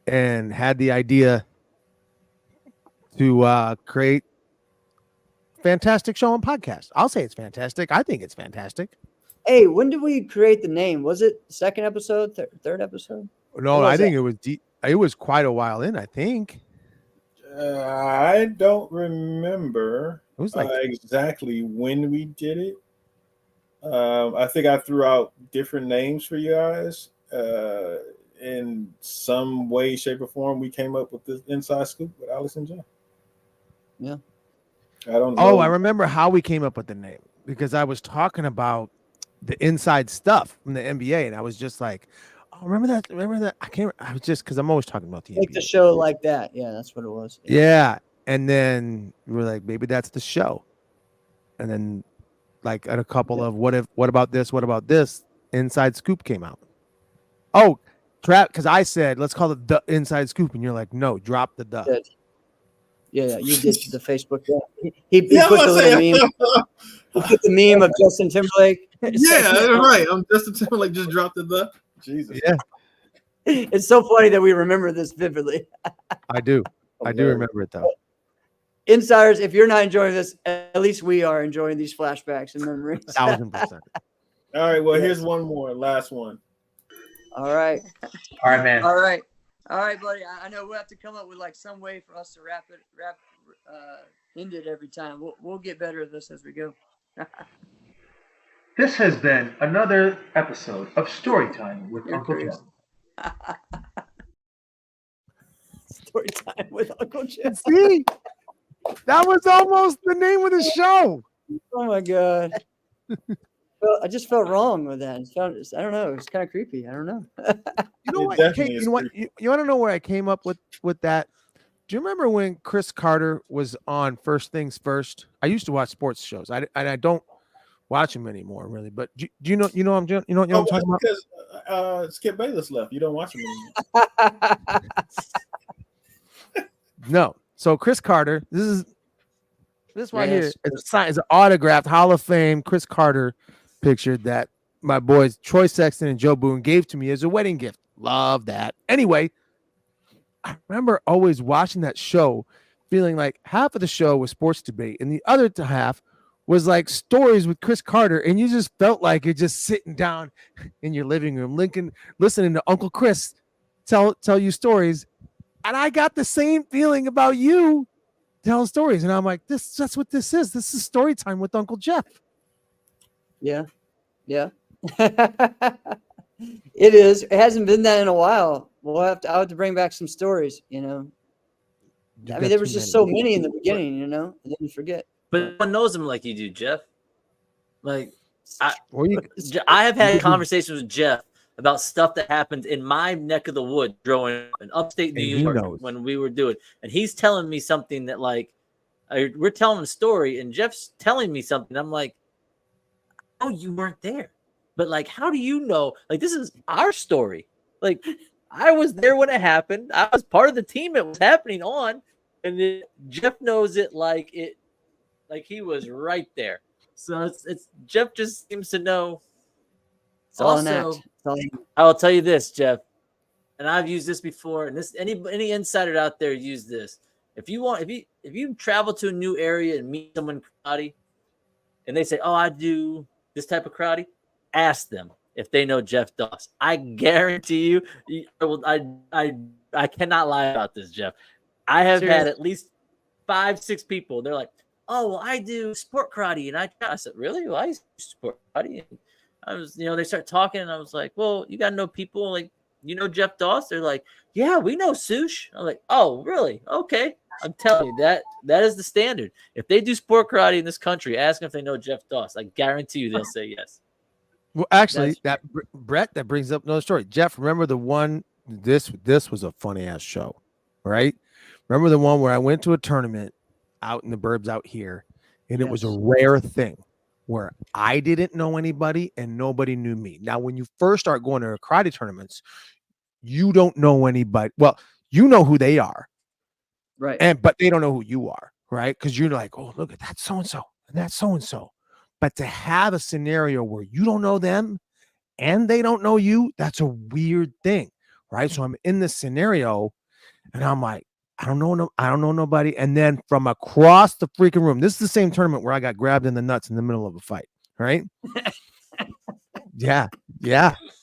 and had the idea to create fantastic show and podcast. I'll say it's fantastic. I think it's fantastic. Hey, when did we create the name? Was it second episode, third episode? No, What was I think that? it was deep. It was quite a while in, I think. I don't remember It was like exactly when we did it. I think I threw out different names for you guys. In some way, shape, or form, we came up with this Inside Scoop with Alex and Jeff. Yeah. I don't know. Oh, I remember how we came up with the name because I was talking about the inside stuff from the NBA, and I was just like, "Oh, remember that? Remember that?" I can't. I was just because I'm always talking about the Make NBA. the show like that. Yeah, that's what it was. Yeah, and then we were like, maybe that's the show, and then like at a couple of what about this? What about this? Inside Scoop came out. Oh, trap! Because I said let's call it the Inside Scoop, and you're like, no, drop the the. Yeah, you did the Facebook. Yeah. He put the little meme. He put the meme of Justin Timberlake. Yeah, right. I'm Justin Timberlake. Just dropped the. Jesus. Yeah. It's so funny that we remember this vividly. I do. I do remember it though. Insiders, if you're not enjoying this, at least we are enjoying these flashbacks and memories. 1000%. All right. Well, here's one more. Last one. All right. All right, man. All right. All right, buddy. I know we'll have to come up with like some way for us to end it every time. We'll get better at this as we go. This has been another episode of Storytime with Uncle Jeff. Story time with Uncle Jeff. See, that was almost the name of the show. Oh my god. Well, I just felt wrong with that. I don't know. It's kind of creepy. I don't know. You know what? You know what? You want to know where I came up with that? Do you remember when Chris Carter was on First Things First? I used to watch sports shows. I don't watch them anymore, really. But do you know? You know what I'm talking about? Because Skip Bayless left. You don't watch him anymore. No. So Chris Carter. This right Yes. here is an autographed Hall of Fame Chris Carter picture that my boys Troy Sexton and Joe Boone gave to me as a wedding gift. Love that. Anyway, I remember always watching that show, feeling like half of the show was sports debate, and the other half was like stories with Chris Carter, and you just felt like you're just sitting down in your living room, listening to Uncle Chris tell you stories. And I got the same feeling about you telling stories, and I'm like, that's what this is. This is story time with Uncle Jeff. Yeah. It is. It hasn't been that in a while. I'll have to bring back some stories, I mean, there was just so many in the beginning, and then you forget. But no one knows him like you do, Jeff. Like, I have Mm-hmm. had conversations with Jeff about stuff that happened in my neck of the woods growing up in upstate New York when we were doing. And he's telling me something that, like, we're telling a story, and Jeff's telling me something. I'm like, oh, you weren't there. But, like, how do you know? Like, this is our story. Like, I was there when it happened. I was part of the team it was happening on. And then Jeff knows it like he was right there. So it's Jeff just seems to know. It's all an Also, act. It's all- I will tell you this, Jeff, and I've used this before, and this any insider out there use this. If you travel to a new area and meet someone karate, and they say, "Oh, I do this type of karate," ask them if they know Jeff Doss. I guarantee you, I cannot lie about this, Jeff. I have had at least 5-6 people. They're like, "Oh, well, I do sport karate," and I said, "Really? Well, I used to do sport karate." And I was, they start talking, and I was like, "Well, you got to know people like, Jeff Doss?" They're like, "Yeah, we know Sush." I'm like, "Oh, really? Okay." I'm telling you that is the standard. If they do sport karate in this country, ask them if they know Jeff Doss. I guarantee you they'll say yes. Well, actually, Brett, that brings up another story. Jeff, remember the one? This was a funny ass show, right? Remember the one where I went to a tournament out in the burbs out here, and it was a rare thing where I didn't know anybody and nobody knew me. Now, when you first start going to karate tournaments, you don't know anybody. Well, you know who they are, right? But they don't know who you are, right? Because you're like, "Oh, look at that so and so and that so and so." But to have a scenario where you don't know them and they don't know you, that's a weird thing, right? So I'm in this scenario, and I'm like, I don't know nobody. And then from across the freaking room, this is the same tournament where I got grabbed in the nuts in the middle of a fight, right? Yeah,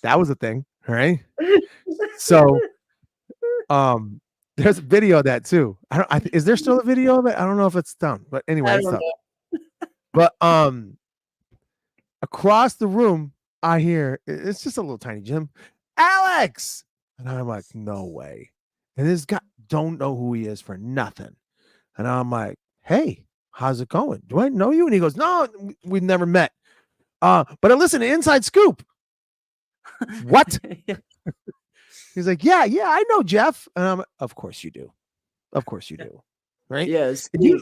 that was a thing, right? So, there's a video of that too. Is there still a video of it? I don't know if it's done, but anyway, I it's don't up. know. But across the room, I hear it's just a little tiny gym, Alex, and I'm like, no way. And this guy don't know who he is for nothing, and I'm like, hey, how's it going? Do I know you? And he goes, no, we've never met. But I listen to Inside Scoop. What? He's like, yeah, I know Jeff. And I'm, of course you do. Of course you do. Right? Yeah, Steve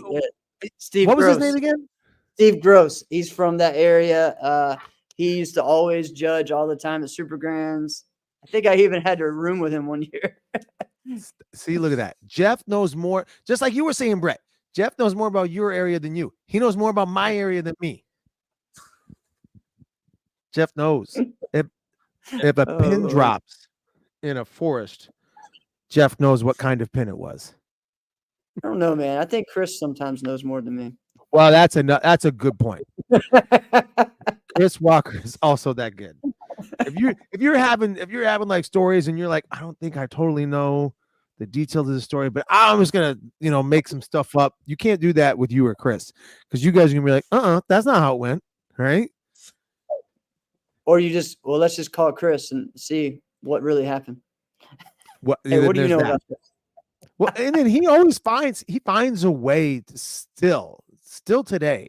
what was Gross. his name again? Steve Gross. He's from that area. He used to always judge all the time at Super Grands. I think I even had a room with him one year. See, look at that. Jeff knows more, just like you were saying, Brett. Jeff knows more about your area than you. He knows more about my area than me. Jeff knows. If a pin drops in a forest, Jeff knows what kind of pin it was. I don't know, man. I think Chris sometimes knows more than me. Well, that's a good point. Chris Walker is also that good. If you're having like stories and you're like, I don't think I totally know the details of the story, but I'm just gonna make some stuff up. You can't do that with you or Chris, because you guys are gonna be like, that's not how it went, right? Or let's just call Chris and see what really happened. Hey, what do you know about this? Well, and then he finds a way to still today,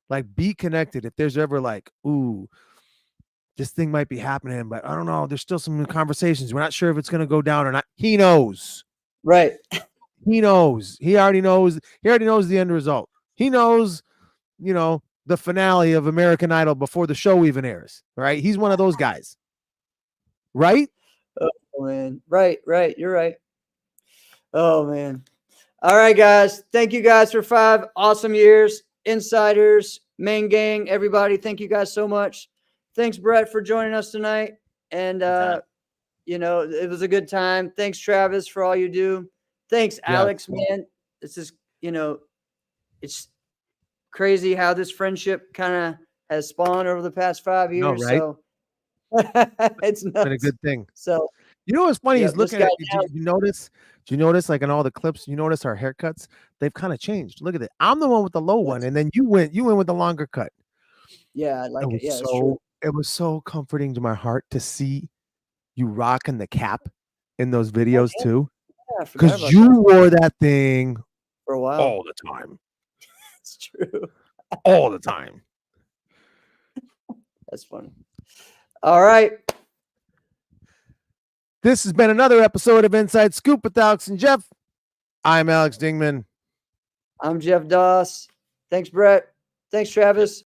like, be connected. If there's ever like, ooh, this thing might be happening, but I don't know. There's still some conversations. We're not sure if it's going to go down or not. He knows. Right. He knows. He already knows. He already knows the end result. He knows, the finale of American Idol before the show even airs. Right. He's one of those guys. Right. Oh, man. Right. You're right. Oh, man. All right, guys. Thank you guys for 5 awesome years. Insiders, main gang, everybody. Thank you guys so much. Thanks, Brett, for joining us tonight. And, it was a good time. Thanks, Travis, for all you do. Thanks, Alex, man. This is, it's crazy how this friendship kind of has spawned over the past 5 years. No, right? So it's nuts. Been a good thing. So, what's funny is this looking at guy do you notice like in all the clips, you notice our haircuts, they've kind of changed. Look at it. I'm the one with the low one, and then you went with the longer cut. Yeah, I like it. Yeah, it's true. It was so comforting to my heart to see you rocking the cap in those videos too. Yeah, I forgot Because about you that. wore that thing For a while. all the time. It's true. All the time. That's funny. All right. This has been another episode of Inside Scoop with Alex and Jeff. I'm Alex Dingman. I'm Jeff Doss. Thanks, Brett. Thanks, Travis.